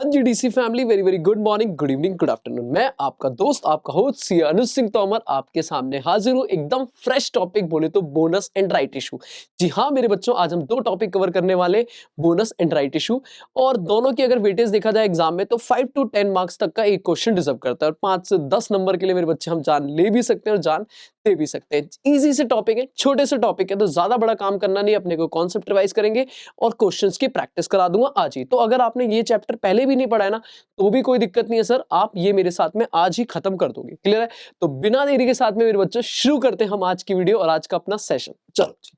हाँ जी DC family, very very good morning, good evening, good afternoon. मैं आपका दोस्त, आपका होस्ट सी अनुज सिंह तोमर आपके सामने हाजिर हूँ एकदम फ्रेश टॉपिक बोले तो बोनस एंड राइट इशू। जी हाँ मेरे बच्चों, आज हम दो टॉपिक कवर करने वाले, बोनस एंड राइट इशू। और दोनों की अगर वेटेज देखा जाए एग्जाम में तो 5 to 10 मार्क्स तक का एक क्वेश्चन डिजर्व करता है और 5 से 10 नंबर के लिए मेरे बच्चे हम जान ले भी सकते हैं और जान दे भी सकते हैं। इजी से टॉपिक है, छोटे से टॉपिक है, तो ज्यादा बड़ा काम करना नहीं, अपने को कॉन्सेप्ट रिवाइज करेंगे और क्वेश्चंस की प्रैक्टिस करा दूंगा आज ही। तो अगर आपने ये चैप्टर पहले भी नहीं पढ़ा है ना, तो भी कोई दिक्कत नहीं है सर, आप ये मेरे साथ में आज ही खत्म कर दोगे। क्लियर है? तो बिना देरी के साथ में मेरे बच्चों शुरू करते हैं हम आज की वीडियो और आज का अपना सेशन। चलो जी।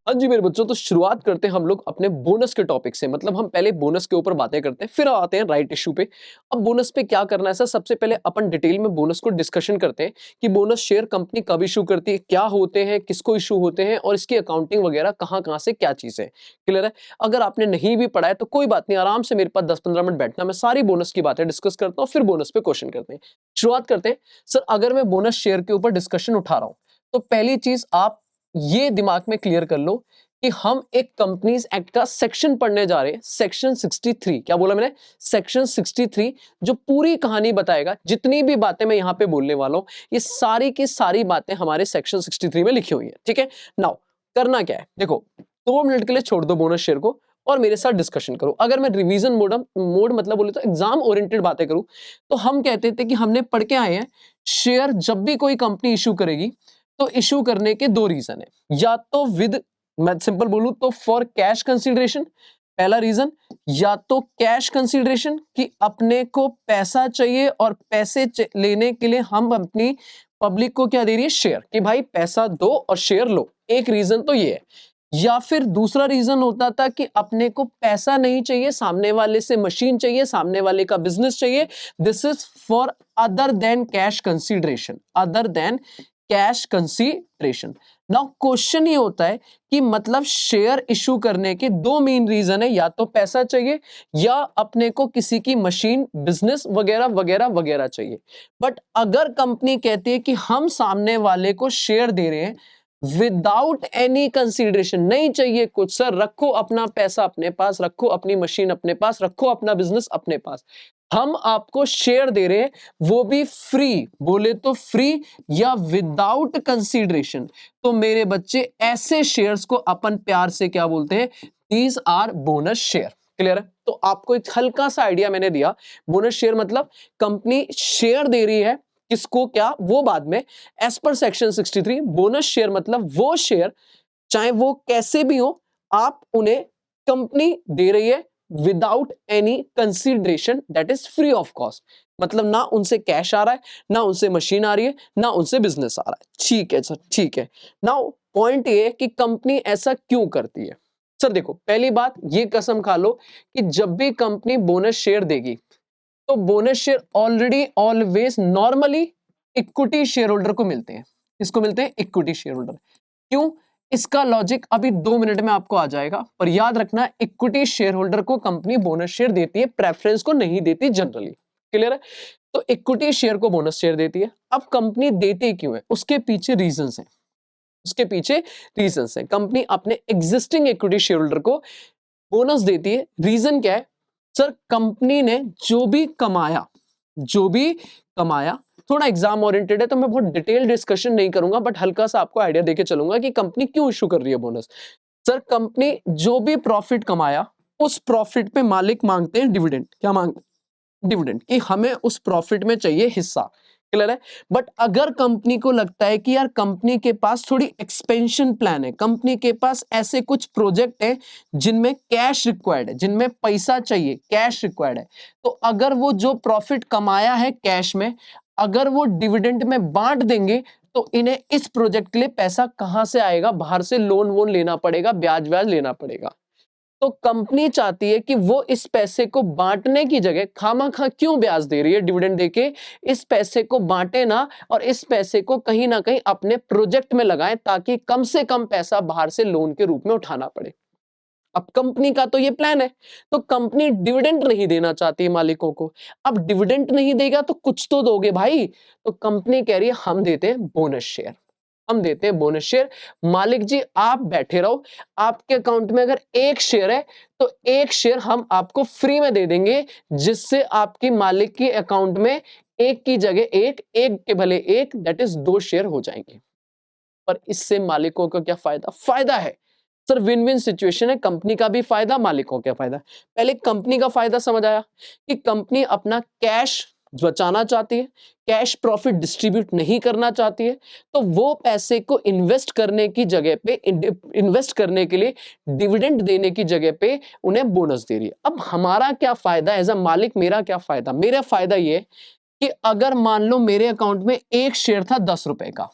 हाँ जी मेरे बच्चों, तो शुरुआत करते हैं हम लोग अपने बोनस के टॉपिक से। मतलब हम पहले बोनस के ऊपर बातें करते हैं, फिर आते हैं राइट इशू पे। अब बोनस पे क्या करना है सर, सबसे पहले अपन डिटेल में बोनस को डिस्कशन करते हैं कि बोनस शेयर कंपनी कब इशू करती है, क्या होते हैं, किसको इशू होते हैं और इसकी अकाउंटिंग वगैरह कहाँ कहाँ से क्या चीज है। क्लियर है? अगर आपने नहीं भी पढ़ा है तो कोई बात नहीं, आराम से मेरे पास 10-15 मिनट बैठना, मैं सारी बोनस की बातें डिस्कस करता हूँ, फिर बोनस पे क्वेश्चन करते हैं। शुरुआत करते हैं सर, अगर मैं बोनस शेयर के ऊपर डिस्कशन उठा रहा हूँ तो पहली चीज आप ये दिमाग में क्लियर कर लो कि हम एक कंपनीज एक्ट का सेक्शन पढ़ने जा रहे हैं, सेक्शन 63। क्या बोला मैंने? सेक्शन 63, जो पूरी कहानी बताएगा। जितनी भी बातें मैं यहां पे बोलने वाला हूं, ये सारी की सारी बातें हमारे सेक्शन 63 में लिखी हुई है। ठीक है? नाउ करना क्या है, देखो 2 मिनट के लिए छोड़ दो बोनस शेयर को और मेरे साथ डिस्कशन करो। अगर मैं रिवीजन मोड मतलब बोले तो एग्जाम ओरिएंटेड बातें करूं, तो हम कहते थे कि हमने पढ़ के आए हैं, शेयर जब भी कोई कंपनी इशू करेगी तो इशू करने के दो रीजन है। या तो विद, मैं सिंपल बोलूं तो फॉर कैश कंसीडरेशन, पहला रीजन, या तो कैश कंसीडरेशन कि अपने को पैसा चाहिए और पैसे लेने के लिए हम अपनी पब्लिक को क्या दे रही है, शेयर, कि भाई पैसा दो और शेयर लो। एक रीजन तो ये है। या फिर दूसरा रीजन होता था कि अपने को पैसा नहीं चाहिए, सामने वाले से मशीन चाहिए, सामने वाले का बिजनेस चाहिए। This is for other than cash consideration, other than cash consideration. Now question ये होता है कि मतलब शेयर इशू करने के दो मेन रीजन है, या तो पैसा चाहिए या अपने को किसी की मशीन, बिजनेस वगैरह वगैरह वगैरह चाहिए। बट अगर कंपनी कहती है कि हम सामने वाले को शेयर दे रहे हैं विदाउट एनी कंसीडरेशन, नहीं चाहिए कुछ सर, रखो अपना पैसा अपने पास, रखो अपनी मशीन अपने पास, रखो अपना बिजनेस अपने पास, हम आपको शेयर दे रहे हैं, वो भी फ्री, बोले तो फ्री या विदाउट कंसीडरेशन, तो मेरे बच्चे ऐसे शेयर्स को अपन प्यार से क्या बोलते हैं, these are bonus share. Clear है? तो आपको एक हल्का सा आइडिया मैंने दिया। बोनस शेयर मतलब कंपनी शेयर दे रही है, किसको क्या वो बाद में, as per section 63। Bonus share मतलब वो शेयर, चाहे वो कैसे भी हो, आप उन्हें, कंपनी दे रही है without any consideration, that is free of cost. मतलब ना उनसे कैश आ रहा है, ना उनसे मशीन आ रही है, ना उनसे बिजनेस आ रहा है। ठीक है सर, ठीक है। नाउ पॉइंट ये है कि कंपनी ऐसा क्यों करती है। सर देखो, पहली बात ये कसम खा लो कि जब भी कंपनी बोनस शेयर देगी तो bonus share already always normally equity share holder को मिलते हैं। किसको मिलते हैं? Equity share holder. क्यों? इसका लॉजिक अभी 2 मिनट में आपको आ जाएगा, पर याद रखना इक्विटी शेयर होल्डर को कंपनी बोनस शेयर देती है, प्रेफरेंस को नहीं देती जनरली। क्लियर है? तो इक्विटी शेयर को बोनस शेयर देती है। अब कंपनी देती क्यों है, उसके पीछे रीजंस हैं, उसके पीछे रीजंस हैं। कंपनी अपने एग्जिस्टिंग इक्विटी शेयर होल्डर को बोनस देती है, रीजन क्या है सर? कंपनी ने जो भी कमाया, जो भी कमाया, थोड़ा एग्जाम ओरिएंटेड है तो मैं बहुत डिटेल डिस्कशन नहीं करूंगा, बट हल्का सा आपको आइडिया देके चलूंगा कि कंपनी क्यों इशू कर रही है बोनस। सर कंपनी जो भी प्रॉफिट कमाया, उस प्रॉफिट पे मालिक मांगते हैं डिविडेंड। क्या मांगते? डिविडेंड, कि हमें उस प्रॉफिट में चाहिए हिस्सा। क्लियर है? बट अगर कंपनी को लगता है कि यार कंपनी के पास थोड़ी एक्सपेंशन प्लान है, कंपनी के पास ऐसे कुछ प्रोजेक्ट है जिनमें कैश रिक्वायर्ड है, जिनमें पैसा चाहिए, कैश रिक्वायर्ड है, तो अगर वो जो प्रॉफिट कमाया है कैश में, अगर वो डिविडेंड में बांट देंगे तो इन्हें इस प्रोजेक्ट के लिए पैसा कहां से आएगा? बाहर से लोन वोन लेना पड़ेगा, ब्याज व्याज लेना पड़ेगा। तो कंपनी चाहती है कि वो इस पैसे को बांटने की जगह खामाखा क्यों ब्याज दे रही है डिविडेंड देके, इस पैसे को बांटे ना और इस पैसे को कहीं ना कहीं अपने प्रोजेक्ट में लगाएं, ताकि कम से कम पैसा बाहर से लोन के रूप में उठाना पड़े। अब कंपनी का तो ये प्लान है, तो कंपनी डिविडेंड नहीं देना चाहती है मालिकों को। अब डिविडेंड नहीं देगा तो कुछ तो दोगे भाई, तो कंपनी कह रही है हम देते हैं बोनस शेयर, हम देते हैं बोनस शेयर। मालिक जी आप बैठे रहो, आपके अकाउंट में अगर एक शेयर है तो एक शेयर हम आपको फ्री में दे देंगे, जिससे आपकी मालिक के अकाउंट में एक की जगह एक, एक के भले एक, दैट इज 2 शेयर हो जाएंगे। पर इससे मालिकों को क्या फायदा? फायदा है सर, विन विन सिचुएशन है, कंपनी का भी फायदा, मालिकों का फायदा। पहले कंपनी का फायदा समझ आया कि कंपनी अपना कैश बचाना चाहती है, कैश प्रॉफिट डिस्ट्रीब्यूट नहीं करना चाहती है, तो वो पैसे को इन्वेस्ट करने की जगह पे, इन्वेस्ट करने के लिए डिविडेंड देने की जगह पे उन्हें बोनस दे रही है। अब हमारा क्या फायदा एज अ मालिक? मेरा क्या फायदा? मेरा फायदा ये कि अगर मान लो मेरे अकाउंट में एक शेयर था 10 रुपए का,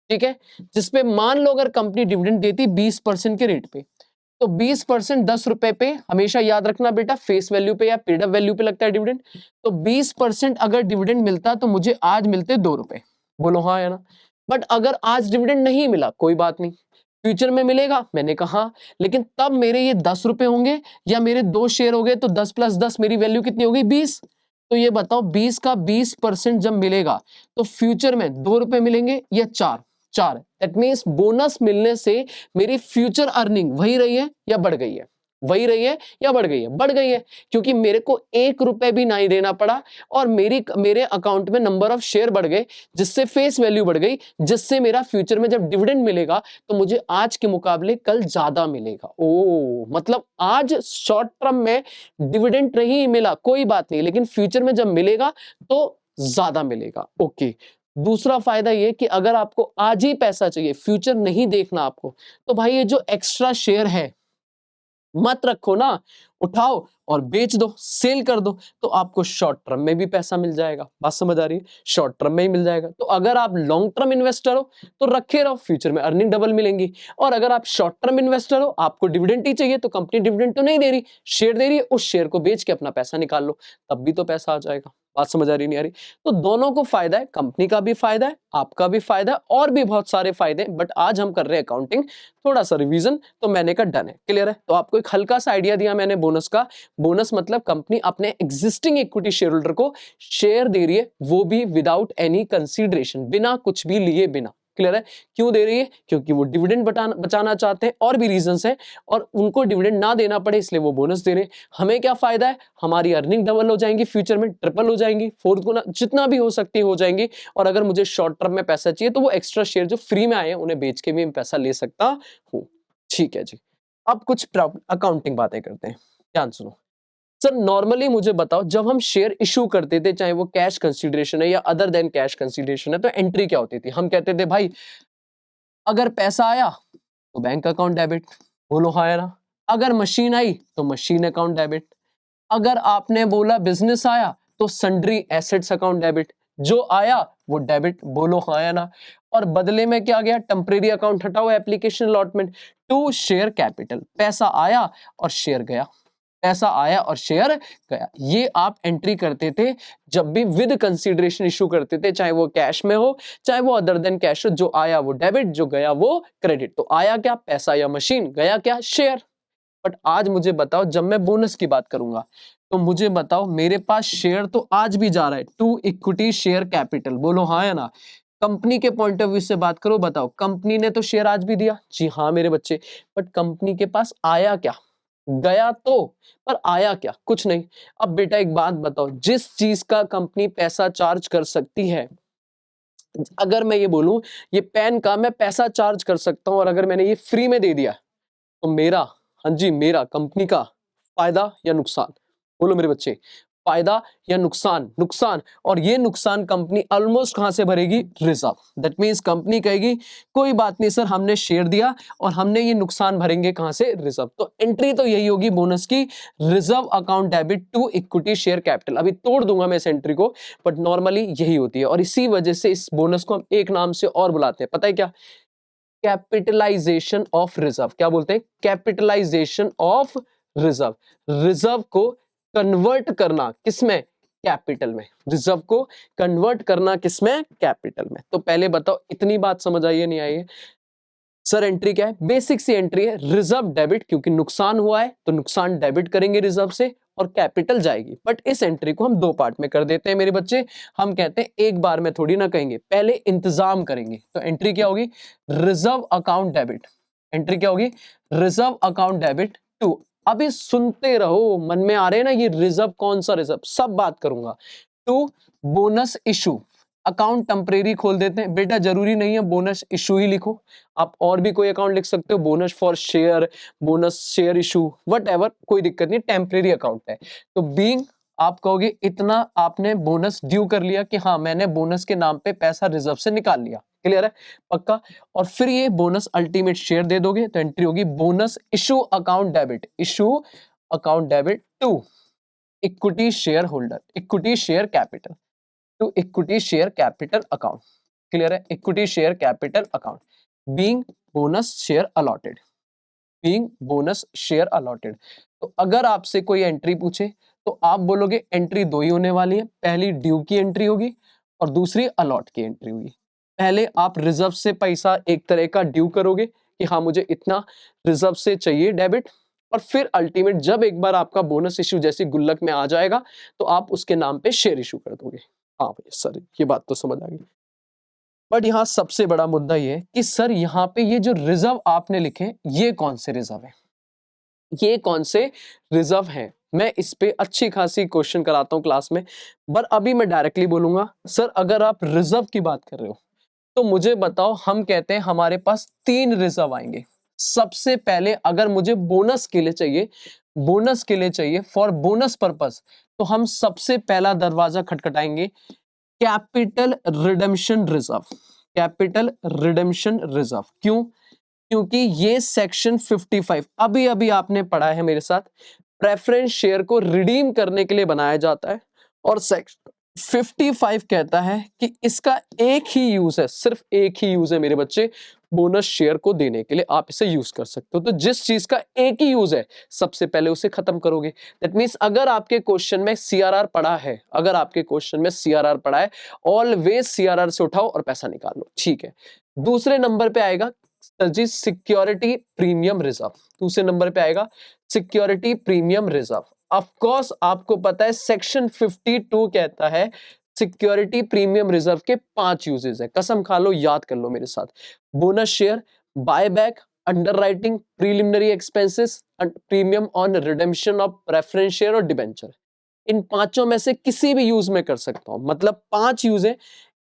ठीक है, जिसपे मान लो अगर कंपनी डिविडेंड देती 20% के रेट पे, तो 20% 10 रुपए पे, हमेशा याद रखना बेटा फेस वैल्यू पे या पेड अप वैल्यू पे लगता है डिविडेंड, तो 20% अगर डिविडेंड मिलता तो मुझे आज मिलते 2 रुपए। बोलो हाँ या ना? बट अगर आज डिविडेंड नहीं मिला कोई बात नहीं, फ्यूचर में मिलेगा, मैंने कहा, लेकिन तब मेरे ये 10 रुपए होंगे या मेरे 2 शेयर हो गए, तो 10 + 10 मेरी वैल्यू कितनी होगी? 20। तो ये बताओ 20 का 20% जब मिलेगा तो फ्यूचर में 2 रुपए मिलेंगे या 4? 4। दैट मीन्स बोनस मिलने से मेरी फ्यूचर अर्निंग वही रही है या बढ़ गई है? वही रही है या बढ़ गई है? बढ़ गई है, क्योंकि मेरे को 1 रुपए भी नहीं देना पड़ा और मेरे अकाउंट में नंबर ऑफ शेयर बढ़ गए, जिससे फेस वैल्यू बढ़ गई, जिससे मेरा फ्यूचर में जब डिविडेंड मिलेगा तो मुझे आज के मुकाबले कल ज्यादा मिलेगा। ओ मतलब आज शॉर्ट टर्म में डिविडेंड नहीं मिला कोई बात नहीं, लेकिन फ्यूचर में जब मिलेगा तो ज्यादा मिलेगा। ओके। दूसरा फायदा ये कि अगर आपको आज ही पैसा चाहिए, फ्यूचर नहीं देखना आपको, तो भाई ये जो एक्स्ट्रा शेयर है मत रखो ना, उठाओ और बेच दो, सेल कर दो, तो आपको शॉर्ट टर्म में भी पैसा मिल जाएगा। बात समझ आ रही है? शॉर्ट टर्म में ही मिल जाएगा। तो अगर आप लॉन्ग टर्म इन्वेस्टर हो तो रखे रहो, फ्यूचर में अर्निंग डबल मिलेंगी। और अगर आप शॉर्ट टर्म इन्वेस्टर हो, आपको डिविडेंड ही चाहिए, तो कंपनी डिविडेंड तो नहीं दे रही, शेयर दे रही है, उस शेयर को बेच के अपना पैसा निकाल लो, तब भी तो पैसा आ जाएगा। बात समझ आ रही नहीं आ रही? तो दोनों को फायदा है, कंपनी का भी फायदा है, आपका भी फायदा है, और भी बहुत सारे फायदे, बट आज हम कर रहे हैं अकाउंटिंग, थोड़ा सा रिवीजन, तो मैंने कहा डन है, क्लियर है। तो आपको एक हल्का सा आइडिया दिया मैंने बोनस का। बोनस मतलब कंपनी अपने एग्जिस्टिंग इक्विटी शेयर होल्डर को शेयर दे रही है, वो भी विदाउट एनी कंसीडरेशन, बिना कुछ भी लिए बिना। क्लियर है? क्यों दे रही है? क्योंकि वो डिविडेंड बचाना चाहते हैं, और भी रीजंस हैं, और उनको डिविडेंड ना देना पड़े इसलिए वो बोनस दे रहे हैं। हमें क्या फायदा है? हमारी अर्निंग डबल हो जाएंगी, फ्यूचर में ट्रिपल हो जाएंगी, 4 गुना, जितना भी हो सकती हो जाएंगी। और अगर मुझे शॉर्ट टर्म में पैसा चाहिए तो वो एक्स्ट्रा शेयर जो फ्री में आए हैं उन्हें बेच के भी मैं पैसा ले सकता हूं। ठीक है जी। अब कुछ अकाउंटिंग बातें करते हैं, ध्यान सुनो। सर नॉर्मली मुझे बताओ, जब हम शेयर इशू करते थे, चाहे वो कैश कंसीडरेशन है या अदर देन कैश कंसीडरेशन है, तो एंट्री क्या होती थी? हम कहते थे भाई अगर पैसा आया तो बैंक अकाउंट डेबिट, बोलो हाँ या ना? अगर मशीन आई तो मशीन अकाउंट डेबिट, अगर आपने बोला बिजनेस आया तो सन्ड्री एसेट्स अकाउंट डेबिट, जो आया वो डेबिट, बोलो हाँ या ना? और बदले में क्या गया? टेम्परेरी अकाउंट हटाओ, application allotment to share capital, पैसा आया और शेयर गया, पैसा आया और शेयर गया। ये आप एंट्री करते थे जब भी विद कंसीडरेशन इशू करते थे, चाहे वो कैश में हो चाहे वो अदर देन कैश हो। जो आया वो डेबिट, जो गया वो क्रेडिट। तो आया क्या? पैसा या मशीन, गया क्या? शेयर। बट आज मुझे बताओ, जब मैं बोनस की बात करूंगा तो मुझे बताओ, मेरे पास शेयर तो आज भी जा रहा है टू इक्विटी शेयर कैपिटल, बोलो हाँ या ना? कंपनी के पॉइंट ऑफ व्यू से बात करो, बताओ कंपनी ने तो शेयर आज भी दिया, जी हाँ मेरे बच्चे, बट कंपनी के पास आया क्या? गया तो, पर आया क्या? कुछ नहीं। अब बेटा एक बात बताओ, जिस चीज का कंपनी पैसा चार्ज कर सकती है, अगर मैं ये बोलूं ये पेन का मैं पैसा चार्ज कर सकता हूं, और अगर मैंने ये फ्री में दे दिया तो मेरा, हाँ जी मेरा, कंपनी का फायदा या नुकसान? बोलो मेरे बच्चे, फायदा या नुकसान? नुकसान। और ये नुकसान कंपनी ऑलमोस्ट कहां से भरेगी? रिजर्व। दैट मींस कंपनी कहेगी कोई बात नहीं सर, हमने शेयर दिया और हमने ये नुकसान भरेंगे कहां से? रिजर्व। तो एंट्री तो यही होगी बोनस की, reserve account debit to equity share capital. अभी तोड़ दूंगा मैं इस एंट्री को, बट नॉर्मली यही होती है, और इसी वजह से इस बोनस को हम एक नाम से और बुलाते हैं, पता है क्या? Capitalisation of reserve. क्या बोलते हैं? Capitalisation of reserve. रिजर्व को कन्वर्ट करना किसमें? कैपिटल में। रिजर्व को कन्वर्ट करना किसमें? कैपिटल में। तो पहले बताओ, इतनी बात समझ आई है नहीं आई है? सर एंट्री क्या है? बेसिक सी एंट्री है, रिजर्व डेबिट, क्योंकि नुकसान हुआ है तो नुकसान डेबिट करेंगे रिजर्व से और कैपिटल जाएगी। बट इस एंट्री को हम दो पार्ट में कर देते हैं मेरे बच्चे। हम कहते हैं एक बार में थोड़ी ना कहेंगे, पहले इंतजाम करेंगे। तो एंट्री क्या होगी? Reserve account debit. एंट्री क्या होगी? रिजर्व अकाउंट डेबिट टू, अभी सुनते रहो, मन में आ रहे हैं ना ये रिजर्व, कौन सा रिजर्व, सब बात करूंगा। To bonus issue account, temporary खोल देते हैं बेटा, जरूरी नहीं है बोनस इशू ही लिखो, आप और भी कोई अकाउंट लिख सकते हो, bonus for share, bonus share issue, what ever, कोई दिक्कत नहीं, टेम्परेरी अकाउंट है। तो बीइंग आप कहोगे इतना आपने बोनस ड्यू कर लिया कि हाँ मैंने बोनस के नाम पे पैसा रिजर्व से निकाल लिया, क्लियर है पक्का। और फिर ये बोनस अल्टीमेट शेयर दे दोगे तो एंट्री होगी bonus issue account debit, issue account debit to equity share holder, equity share capital, to equity share capital account, clear है, equity share capital account, being bonus share allotted, being bonus share allotted. तो अगर आपसे कोई entry पूछे तो आप बोलोगे entry दो ही होने वाली है, पहली ड्यू की एंट्री होगी और दूसरी अलॉट की एंट्री होगी। पहले आप रिजर्व से पैसा एक तरह का ड्यू करोगे कि हाँ मुझे इतना रिजर्व से चाहिए डेबिट, और फिर अल्टीमेट जब एक बार आपका बोनस इशू जैसी गुल्लक में आ जाएगा तो आप उसके नाम पे शेयर इशू कर दोगे। हाँ भाई सर ये बात तो समझ आ गई। बट यहाँ सबसे बड़ा मुद्दा ये है कि सर यहाँ पे ये जो रिजर्व आपने लिखे ये कौन से रिजर्व है, ये कौन से रिजर्व हैं? मैं इस पे अच्छी खासी क्वेश्चन कराता हूँ क्लास में, पर अभी मैं डायरेक्टली बोलूंगा सर अगर आप रिजर्व की बात कर रहे हो तो मुझे बताओ, हम कहते हैं हमारे पास तीन रिजर्व आएंगे। सबसे पहले अगर मुझे बोनस के लिए चाहिए, बोनस के लिए चाहिए फॉर बोनस पर्पस, तो हम सबसे पहला दरवाजा खटखटाएंगे, capital redemption reserve, capital redemption reserve. क्यों? क्योंकि ये सेक्शन 55 अभी अभी आपने पढ़ा है मेरे साथ, प्रेफरेंस शेयर को रिडीम करने के लिए बनाया जाता है, और सेक्शन 55 कहता है कि इसका एक ही यूज है, सिर्फ एक ही यूज है मेरे बच्चे, बोनस शेयर को देने के लिए आप इसे यूज कर सकते हो। तो जिस चीज का एक ही यूज है सबसे पहले उसे खत्म करोगे। दैट मीन्स अगर आपके क्वेश्चन में सीआरआर पढ़ा है, अगर आपके क्वेश्चन में सीआरआर पढ़ा है, ऑलवेज सीआरआर से उठाओ और पैसा निकाल लो, ठीक है। दूसरे नंबर पे आएगा जी सिक्योरिटी प्रीमियम रिजर्व, दूसरे नंबर पे आएगा security premium reserve. Of course आपको पता है सेक्शन 52 कहता है सिक्योरिटी प्रीमियम रिजर्व के 5 यूजेस है, कसम खा लो, याद कर लो मेरे साथ, bonus share, buyback, underwriting, preliminary expenses, premium on redemption of preference share और डिबेंचर। इन पांचों में से किसी भी यूज में कर सकता हूं, मतलब 5 यूज है।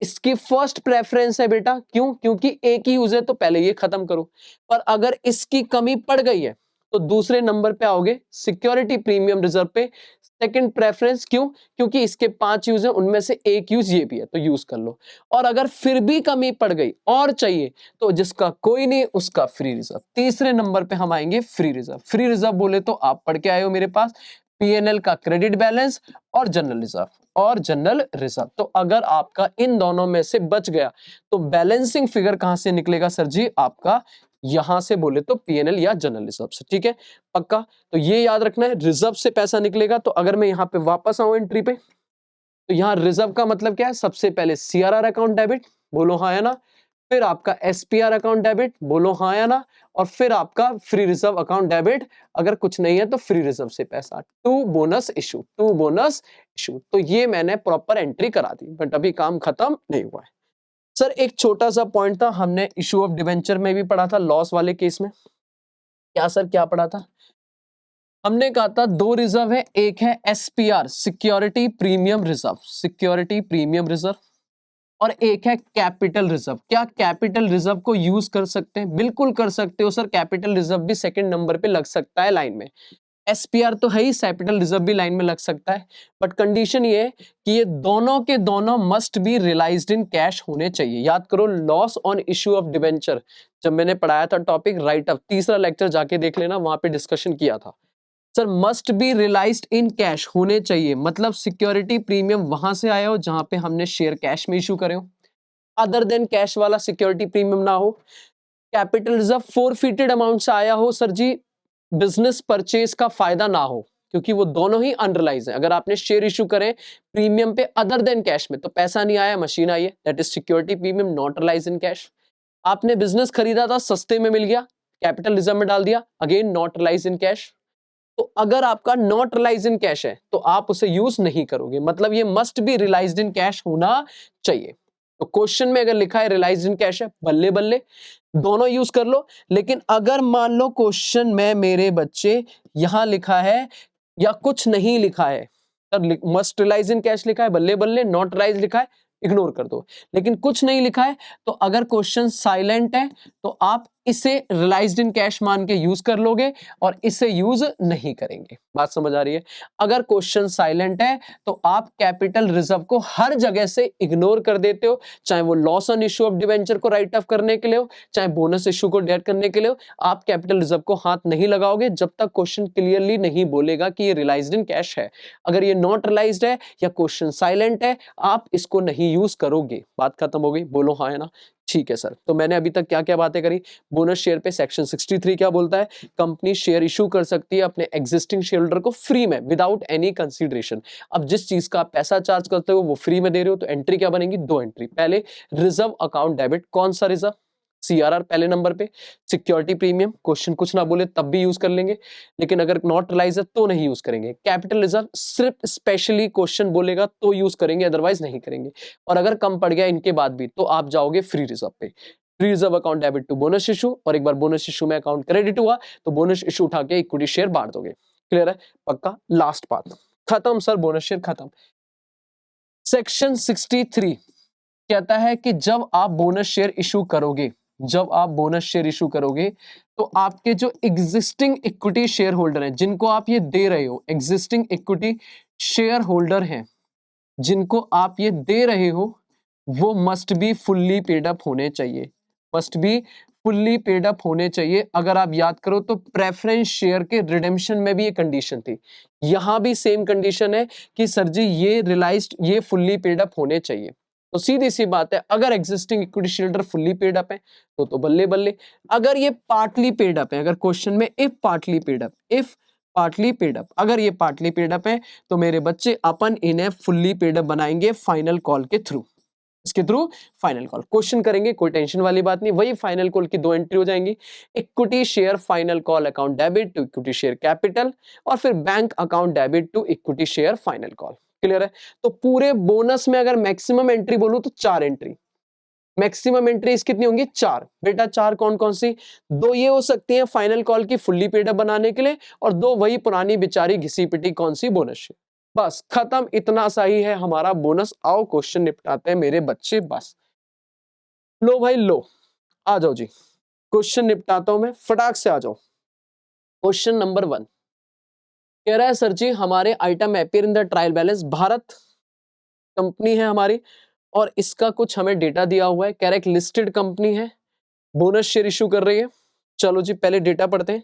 इसकी फर्स्ट प्रेफरेंस है बेटा, क्यों? क्योंकि एक ही यूज है तो पहले ये खत्म करो, पर अगर इसकी कमी पड़ गई है तो दूसरे नंबर पे आओगे सिक्योरिटी प्रीमियम रिजर्व पे, सेकंड प्रेफरेंस। क्यों? क्योंकि इसके 5 यूज है, उनमें से एक यूज ये भी है तो यूज कर लो। और अगर फिर भी कमी पड़ गई और चाहिए तो जिसका कोई नहीं उसका फ्री रिजर्व। तीसरे नंबर पे हम आएंगे फ्री रिजर्व। फ्री रिजर्व बोले तो आप पढ़ के आए हो मेरे पास, पीएनएल का क्रेडिट बैलेंस और जनरल रिजर्व, और जनरल रिजर्व। तो अगर आपका इन दोनों में से बच गया तो बैलेंसिंग फिगर कहां से निकलेगा सर जी? आपका यहां से बोले तो पीएनएल या जनरल रिजर्व से, ठीक है पक्का। तो ये याद रखना है, रिजर्व से पैसा निकलेगा। तो अगर मैं यहां पे वापस आऊं एंट्री पे, तो यहां रिजर्व का मतलब क्या है? सबसे पहले सीआरआर अकाउंट डेबिट, बोलो हाँ या ना, फिर आपका एसपीआर अकाउंट डेबिट, बोलो हाँ या ना, और फिर आपका फ्री रिजर्व अकाउंट डेबिट, अगर कुछ नहीं है तो फ्री रिजर्व से पैसा, to bonus issue, to bonus issue. तो ये मैंने प्रॉपर एंट्री करा दी, बट अभी काम खत्म नहीं हुआ है। सर एक छोटा सा पॉइंट था, हमने इशू ऑफ डिवेंचर में भी पढ़ा था, लॉस वाले केस में। क्या सर क्या पढ़ा था? हमने कहा था दो रिजर्व है, एक है SPR security premium reserve, security premium reserve, और एक है कैपिटल रिजर्व। क्या कैपिटल रिजर्व को यूज कर सकते हैं? बिल्कुल कर सकते हो सर, कैपिटल रिजर्व भी सेकंड नंबर पे लग सकता है लाइन में। एसपीआर तो है ही, कैपिटल रिजर्व भी लाइन में लग सकता है, बट कंडीशन ये है कि ये दोनों के दोनों must be realised in cash होने चाहिए। याद करो loss on issue of debenture, जब मैंने पढ़ाया था टॉपिक राइट अप, तीसरा लेक्चर जाके देख लेना, वहां पे डिस्कशन किया था। Sir must be realised in cash होने चाहिए, मतलब सिक्योरिटी प्रीमियम वहां से आया हो जहां पे हमने शेयर कैश में इशू करे हो, अदर देन कैश वाला सिक्योरिटी प्रीमियम ना हो। कैपिटल रिजर्व फोरफिटेड अमाउंट से आया हो सर जी, बिजनेस परचेज का फायदा ना हो, क्योंकि वो दोनों ही अनरिलाइज है। अगर आपने शेयर इशू करे प्रीमियम पे अदर देन कैश में तो पैसा नहीं आया, मशीन आई है, that is security premium not realise in cash. आपने बिजनेस खरीदा था, सस्ते में मिल गया, कैपिटल रिजर्व में डाल दिया, again not realise in cash. तो अगर आपका नॉट रिलाइज इन कैश है तो आप उसे यूज नहीं करोगे, मतलब ये must be realised in cash होना चाहिए। तो क्वेश्चन में अगर लिखा है रिलाइज्ड इन कैश है, बल्ले बल्ले दोनों यूज कर लो। लेकिन अगर मान लो क्वेश्चन में मेरे बच्चे यहां लिखा है या कुछ नहीं लिखा है, तब मस्ट रिलाइज इन कैश लिखा है, बल्ले बल्ले, नॉट रिलाइज लिखा है, इग्नोर कर दो। लेकिन कुछ नहीं लिखा है तो अगर क्वेश्चन साइलेंट है तो आप इसे रिलाइज्ड इन कैश मान के यूज कर लोगे और इसे यूज नहीं करेंगे। बात समझ आ रही है? अगर क्वेश्चन साइलेंट है तो आप कैपिटल रिजर्व को हर जगह से इग्नोर कर देते हो, चाहे वो loss on issue of debenture को राइट ऑफ करने के लिए हो, चाहे बोनस इश्यू को डेट करने के लिए हो। आप कैपिटल रिजर्व को हाथ नहीं लगाओगे जब तक क्वेश्चन क्लियरली नहीं बोलेगा कि ये रिलाइज्ड इन कैश है। अगर ये नॉट रिलाइज्ड है या क्वेश्चन साइलेंट है, आप इसको नहीं यूज करोगे। बात खत्म हो गई? बोलो हाँ है ना? ठीक है सर। तो मैंने अभी तक क्या क्या बातें करी? बोनस शेयर पे सेक्शन 63 क्या बोलता है? कंपनी शेयर इशू कर सकती है अपने एग्जिस्टिंग शेयर होल्डर को फ्री में विदाउट एनी कंसीडरेशन। अब जिस चीज का आप पैसा चार्ज करते हो वो फ्री में दे रहे हो, तो एंट्री क्या बनेगी? दो एंट्री। पहले रिजर्व अकाउंट डेबिट, कौन सा रिजर्व? सीआरआर पहले नंबर पे। सिक्योरिटी प्रीमियम, क्वेश्चन कुछ ना बोले तब भी यूज कर लेंगे, लेकिन अगर नॉट रिलाइज है तो नहीं यूज करेंगे। कैपिटल रिजर्व सिर्फ स्पेशली क्वेश्चन बोलेगा तो यूज करेंगे, अदरवाइज नहीं करेंगे। और अगर कम पड़ गया इनके बाद भी तो आप जाओगे फ्री रिजर्व पे। Free reserve account debit to bonus issue, और एक बार बोनस इशू में अकाउंट क्रेडिट हुआ तो बोनस इशू उठा के इक्विटी शेयर बांट दोगे। क्लियर है? पक्का? लास्ट पार्ट खत्म सर, बोनस शेयर खत्म। सेक्शन 63 कहता है कि जब आप बोनस शेयर इशू करोगे, जब आप बोनस शेयर इशू करोगे तो आपके जो एग्जिस्टिंग इक्विटी शेयर होल्डर हैं, जिनको आप ये दे रहे हो, एग्जिस्टिंग इक्विटी शेयर होल्डर हैं जिनको आप ये दे रहे हो, वो must be fully paid up होने चाहिए। Must be fully paid up होने चाहिए। अगर आप याद करो तो प्रेफरेंस शेयर के रिडेम्पशन में भी ये कंडीशन थी, यहां भी सेम कंडीशन है कि सर जी ये रियलाइज्ड, ये फुल्ली पेड अप होने चाहिए। तो सीधी सी बात है, अगर existing equity share fully paid up है तो बल्ले बल्ले। अगर ये पार्टली पेड अप है, अगर क्वेश्चन में if partly paid up, if partly paid up, अगर ये पार्टली पेड अप है तो मेरे बच्चे अपन इन्हें फुल्ली पेड अप बनाएंगे फाइनल कॉल के थ्रू। इसके थ्रू फाइनल कॉल क्वेश्चन करेंगे, कोई टेंशन वाली बात नहीं। वही फाइनल कॉल की दो एंट्री हो जाएंगी, equity share final call account debit to equity share capital, और फिर bank account debit to equity share final call. Clear है? तो पूरे बोनस में अगर मैक्सिमम एंट्री बोलूं तो 4 एंट्री, मैक्सिमम एंट्रीज कितनी होंगी? 4। बेटा 4 कौन कौन सी? 2 ये हो सकती हैं फाइनल कॉल की फुल्ली पेड अप बनाने के लिए, और 2 वही पुरानी बेचारी घिसी पिटी कौन सी? Bonus share. बस खत्म, इतना सा ही है हमारा बोनस। आओ क्वेश्चन निपटाते हैं मेरे बच्चे, बस। लो भाई लो, आ जाओ जी, क्वेश्चन निपटाता हूं मैं, फटाक से आ जाओ। क्वेश्चन नंबर 1 कह रहा है सर जी हमारे item appear in the trial balance, Bharat company है हमारी और इसका कुछ हमें डेटा दिया हुआ है। कह रहा है एक लिस्टेड कंपनी है, बोनस शेयर इशू कर रही है। चलो जी पहले डेटा पढ़ते हैं।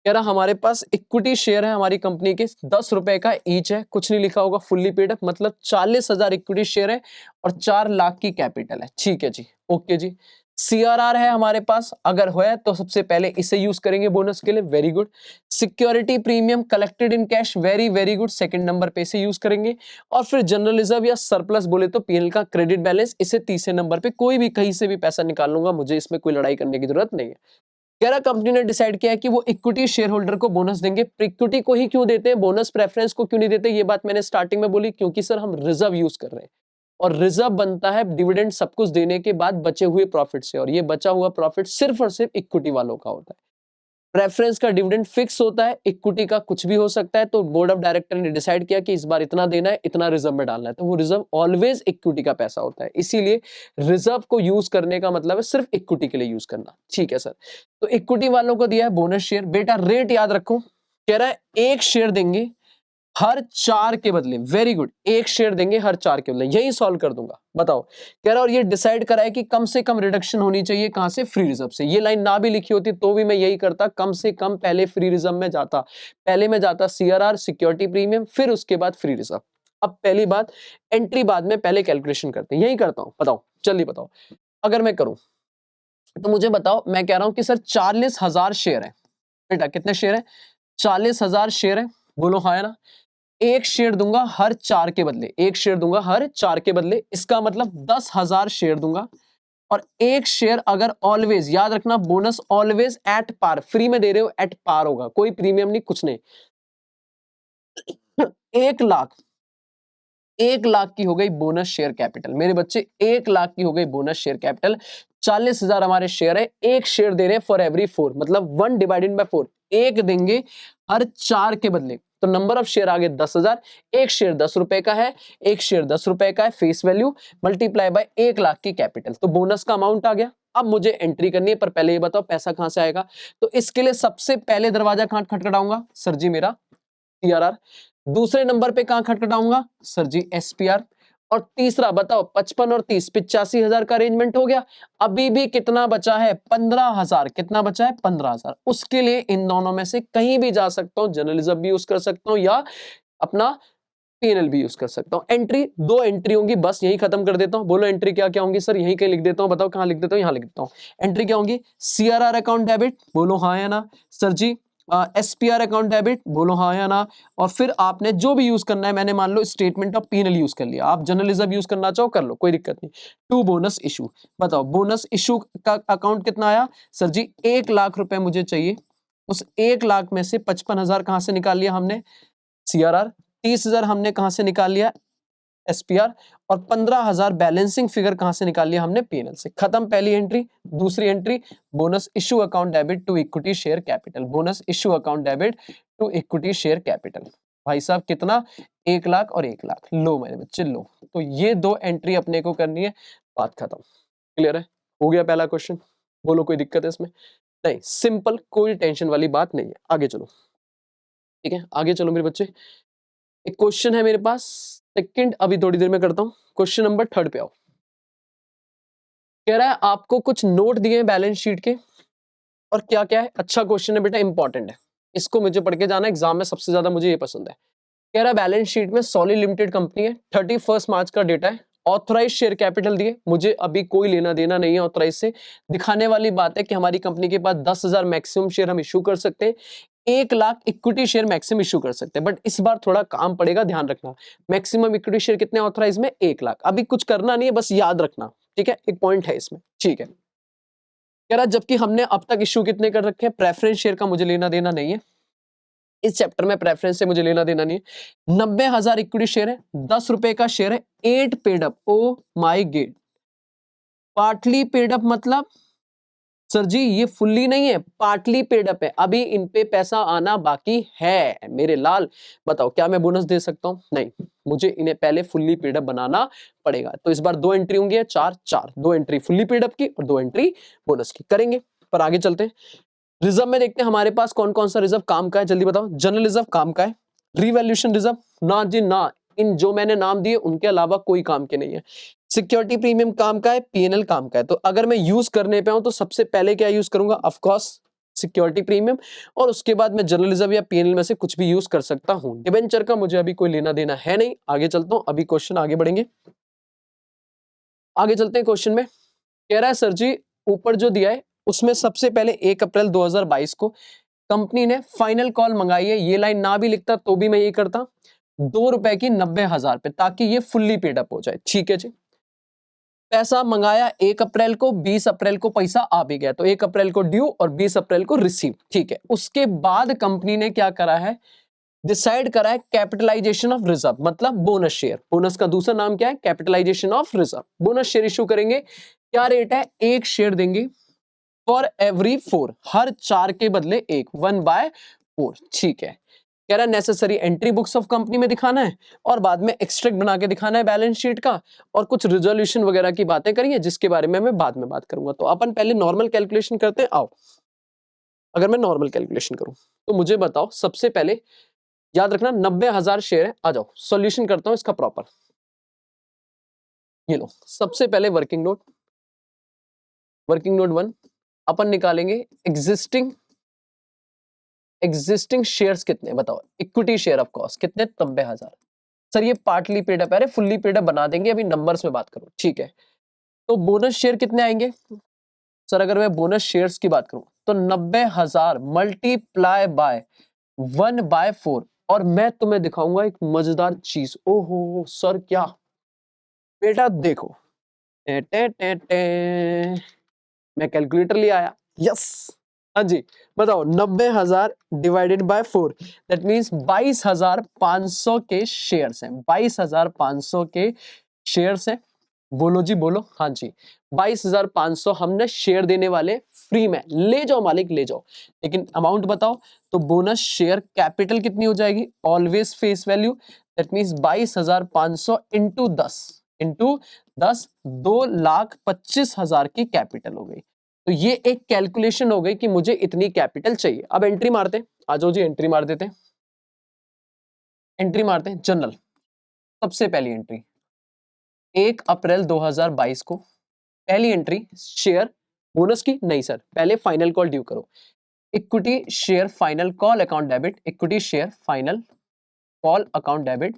कह रहा हमारे पास इक्विटी शेयर है हमारी कंपनी के 10 रुपए का ईच है, कुछ नहीं लिखा होगा, फुल्ली पेड अप, मतलब 40,000 इक्विटी शेयर है और 4 लाख की कैपिटल है। ठीक है जी, ओके जी। सीआरआर है हमारे पास, अगर है तो सबसे पहले इसे यूज करेंगे बोनस के लिए, very good. Security premium collected in cash, very very good, second number पे इसे यूज करेंगे। और फिर जनरल रिजर्व या सरप्लस बोले तो पीएनएल का क्रेडिट बैलेंस, इसे तीसरे नंबर पे, कोई भी कहीं से भी पैसा निकाल लूंगा, मुझे इसमें कोई लड़ाई करने की जरूरत नहीं है। कह रहा कंपनी ने डिसाइड किया है कि वो इक्विटी शेयर होल्डर को बोनस देंगे। इक्विटी को ही क्यों देते हैं, बोनस प्रेफरेंस को क्यों नहीं देते? ये बात मैंने स्टार्टिंग में बोली, क्योंकि सर हम रिजर्व यूज कर रहे हैं और रिजर्व बनता है डिविडेंड सब कुछ देने के बाद बचे हुए प्रॉफिट से, और ये बचा हुआ प्रॉफिट सिर्फ और सिर्फ इक्विटी वालों का होता है। प्रेफरेंस का डिविडेंड फिक्स होता है, इक्विटी का कुछ भी हो सकता है। तो बोर्ड ऑफ डायरेक्टर ने डिसाइड किया कि इस बार इतना देना है, इतना रिजर्व में डालना है, तो वो रिजर्व ऑलवेज इक्विटी का पैसा होता है। इसीलिए रिजर्व को यूज करने का मतलब है सिर्फ इक्विटी के लिए यूज करना। ठीक है सर, तो इक्विटी वालों को दिया है बोनस शेयर। बेटा रेट याद रखो, कह रहा है 1 शेयर देंगे हर 4 के बदले, वेरी गुड, 1 शेयर देंगे हर 4 के बदले। यही सॉल्व कर दूंगा, बताओ। कह रहा और ये डिसाइड करा है कि कम से कम रिडक्शन होनी चाहिए, कहां से? फ्री रिजर्व से। ये लाइन ना भी लिखी होती तो भी मैं यही करता, कम से कम पहले फ्री रिजर्व में जाता, पहले में जाता सीआरआर, सिक्योरिटी प्रीमियम, फिर उसके बाद फ्री रिजर्व। अब पहली बात, एंट्री बाद में, पहले कैलकुलेशन करते हैं, यही करता हूं। बताओ, जल्दी बताओ, अगर मैं करूं तो मुझे बताओ। मैं कह रहा हूं कि सर 40,000 शेयर है। बेटा कितने शेयर है? 40,000 शेयर है, बोलो हाँ है ना। 1 शेयर दूंगा हर 4 के बदले, 1 शेयर दूंगा हर 4 के बदले, इसका मतलब 10,000 शेयर दूंगा। और एक शेयर अगर ऑलवेज, याद रखना bonus always at par, free में दे रहे हो एट पार होगा, कोई प्रीमियम नहीं कुछ नहीं। 1 लाख, 1 लाख की हो गई बोनस शेयर कैपिटल मेरे बच्चे, 1 लाख की हो गई बोनस शेयर कैपिटल। 40,000 हमारे शेयर है, एक शेयर दे रहे हैं फॉर एवरी 4, मतलब 1 डिवाइडेड बाय 4, एक देंगे हर 4 के बदले। तो नंबर ऑफ शेयर आ गए 10,000, एक शेयर 10 रुपए का है, एक शेयर 10 रुपए का है face value, multiply by 1 lakh की कैपिटल, तो बोनस का अमाउंट आ गया। अब मुझे एंट्री करनी है, पर पहले ये बताओ पैसा कहां से आएगा। तो इसके लिए सबसे पहले दरवाजा कहां खटखटाऊंगा, सर जी मेरा टीआरआर। दूसरे नंबर पे कहां खटखटाऊंगा, सर जी एसपीआर। और तीसरा बताओ 55 और 30, 85,000 का अरेंजमेंट हो गया। अभी भी कितना बचा है, 15,000, कितना बचा है 15,000। उसके लिए इन दोनों में से कहीं भी जा सकता हूं, जर्नलिज्म भी यूज कर सकता हूं या अपना पीएनएल भी यूज कर सकता हूं। एंट्री, 2 एंट्री होंगी बस, यही खत्म कर देता हूं। बोलो एंट्री क्या क्या होंगी, सर यही कहीं लिख देता हूं, बताओ कहां लिख देता हूं, यहां लिख देता हूं। एंट्री क्या होंगी, सीआरआर अकाउंट डेबिट, बोलो हाँ या ना। सर जी एसपीआर अकाउंट डेबिट, बोलो हाँ या ना। और फिर आपने जो भी यूज करना है, मैंने मान लो स्टेटमेंट ऑफ पीएनएल यूज कर लिया, आप जर्नलिज्म यूज करना चाहो कर लो, कोई दिक्कत नहीं। टू बोनस इशू, बताओ बोनस इशू का अकाउंट कितना आया, सर जी 1 लाख रुपए मुझे चाहिए। उस 1 लाख में से 55,000 कहां से निकाल लिया हमने, सीआरआर। 30,000 हमने कहां से निकाल लिया, एसपीआर। और 15,000 बैलेंसिंग फिगर कहां से निकाल लिया हमने, पीएनएल से। खत्म पहली एंट्री। दूसरी entry, bonus issue account debit to equity share capital, bonus issue account debit to equity share capital. भाई साहब कितना, 1 लाख और 1 लाख, लो मेरे बच्चे लो। तो ये 2 एंट्री अपने को करनी है, बात खत्म। क्लियर है, हो गया पहला क्वेश्चन। बोलो कोई दिक्कत है इसमें, नहीं सिंपल, कोई टेंशन वाली बात नहीं है। आगे चलो, ठीक है आगे चलो मेरे बच्चे। एक क्वेश्चन है मेरे पास, सेकंड अभी थोड़ी देर में करता हूं। क्वेश्चन नंबर 3 पे आओ। कह रहा है आपको कुछ नोट दिए हैं बैलेंस शीट के, और क्या क्या है, अच्छा क्वेश्चन है बेटा, इंपॉर्टेंट है, इसको मुझे पढ़ के जाना एग्जाम में, सबसे ज्यादा मुझे ये पसंद है। कह रहा है बैलेंस शीट में सॉलिड लिमिटेड कंपनी है, 31 मार्च का डेटा है, ऑथराइज शेयर कैपिटल दिए, मुझे अभी कोई लेना देना नहीं है ऑथराइज से। दिखाने वाली बात है कि हमारी कंपनी के पास 10,000 मैक्सिमम शेयर हम इशू कर सकते हैं, 1 lakh equity share maximum issue कर सकते हैं। बट इस बार थोड़ा काम पड़ेगा, ध्यान रखना। मैक्सिमम इक्विटी शेयर कितने ऑथराइज में, 1 लाख। अभी कुछ करना नहीं है, बस याद रखना, ठीक है, एक पॉइंट है इसमें, ठीक है। कह रहा जबकि हमने अब तक इशू कितने कर रखे हैं, प्रेफरेंस शेयर का मुझे लेना देना नहीं है, इस चैप्टर में प्रेफरेंस से मुझे लेना देना नहीं है। 90,000 इक्विटी शेयर है, 10 रुपए का शेयर है, 8 पेड अप, ओ माई गेड। पार्टली पेड अप मतलब, सर जी ये फुल्ली नहीं है, पार्टली पेड अप है, अभी इन पे पैसा आना बाकी है मेरे लाल। बताओ क्या मैं बोनस दे सकता हूं, नहीं, मुझे इन्हें पहले फुल्ली पेड अप बनाना पड़ेगा। तो इस बार 2 एंट्री होंगी, 4 4, 2 एंट्री फुल्ली पेड अप की और 2 एंट्री बोनस की करेंगे। पर आगे चलते हैं, रिजर्व में देखते हैं हमारे पास कौन कौन सा रिजर्व काम का है, जल्दी बताओ। जनरल रिजर्व काम का है, रिवैल्यूएशन रिजर्व ना जी ना, इन जो मैंने नाम दिए उनके अलावा कोई काम के नहीं है। सिक्योरिटी प्रीमियम काम का है, पीएनएल काम का है। तो अगर मैं यूज करने पे हूं तो सबसे पहले क्या यूज करूंगा, ऑफ कोर्स सिक्योरिटी प्रीमियम, और उसके बाद मैं जनरल रिजर्व या पीएनएल में से कुछ भी यूज कर सकता हूं। डिबेंचर का मुझे अभी कोई लेना देना है नहीं। आगे चलता हूं, अभी क्वेश्चन आगे बढ़ेंगे, आगे चलते हैं क्वेश्चन में। कह रहा है सर जी ऊपर जो दिया है उसमें सबसे पहले 1 अप्रैल 2022 को कंपनी ने फाइनल कॉल मंगाई है, ये लाइन ना भी लिखता तो भी मैं ये करता, 2 रुपए की 90,000 पे, ताकि ये फुल्ली पेड अप हो जाए, ठीक है जी। पैसा मंगाया 1 अप्रैल को, 20 अप्रैल को पैसा आ भी गया, तो 1 अप्रैल को ड्यू और 20 अप्रैल को रिसीव, ठीक है। उसके बाद कंपनी ने क्या करा है, डिसाइड करा है कैपिटलाइजेशन ऑफ रिजर्व, मतलब बोनस शेयर। बोनस का दूसरा नाम क्या है, capitalisation of reserve. Bonus share issue करेंगे, क्या रेट है, 1 शेयर देंगे फॉर एवरी 4, हर 4 के बदले 1, 1/4, ठीक है। कह रहा है necessary entry books of company में दिखाना है, और बाद में एक्सट्रैक्ट बना के दिखाना है बैलेंस शीट का, और कुछ रिजोल्यूशन वगैरह की बातें करिए जिसके बारे में मैं बाद में बात करूंगा। तो अपन पहले नॉर्मल कैलकुलेशन करते हैं, आओ। अगर मैं नॉर्मल कैलकुलेशन करूं तो मुझे बताओ, सबसे पहले याद रखना 90,000 शेयर है, आ जाओ सॉल्यूशन करता हूं इसका प्रॉपर। ये लो, सबसे पहले वर्किंग नोट, वर्किंग नोट 1 अपन निकालेंगे, एग्जिस्टिंग शेयर्स कितने बताओ, इक्विटी शेयर ऑफ कॉस्ट कितने, 90,000। सर ये पार्टली पेड अप है, फुल्ली पेड अप बना देंगे, अभी नंबर्स में बात करो, ठीक है। तो बोनस शेयर कितने आएंगे, सर अगर मैं बोनस शेयर्स की बात करूं तो 90,000 मल्टीप्लाई बाय 1/4। और मैं तुम्हें दिखाऊंगा एक मजेदार चीज, ओहो सर क्या, बेटा देखो, टे, टे, टे, टे। मैं कैलकुलेटर ले आया। यस, हाँ जी, बताओ 90,000 डिवाइडेड बाय 4 दैट मीन्स 22,500 के शेयर्स हैं। 22,500 के शेयर्स हैं। बोलो जी बोलो। हाँ जी, 22,500 हमने शेयर देने वाले, फ्री में ले जाओ मालिक ले जाओ। लेकिन अमाउंट बताओ। तो बोनस शेयर कैपिटल कितनी हो जाएगी? Always face value, that means 22,500 into 10 2,25,000 की कैपिटल हो गई। तो ये एक कैलकुलेशन हो गई कि मुझे इतनी कैपिटल चाहिए। अब एंट्री मारते हैं, आ जाओ जी एंट्री मार देते हैं। एंट्री मारते हैं जनरल। सबसे पहली एंट्री 1 अप्रैल 2022 को पहली एंट्री शेयर बोनस की नहीं सर, पहले फाइनल कॉल ड्यू करो। Equity share final call account debit, equity share final call account debit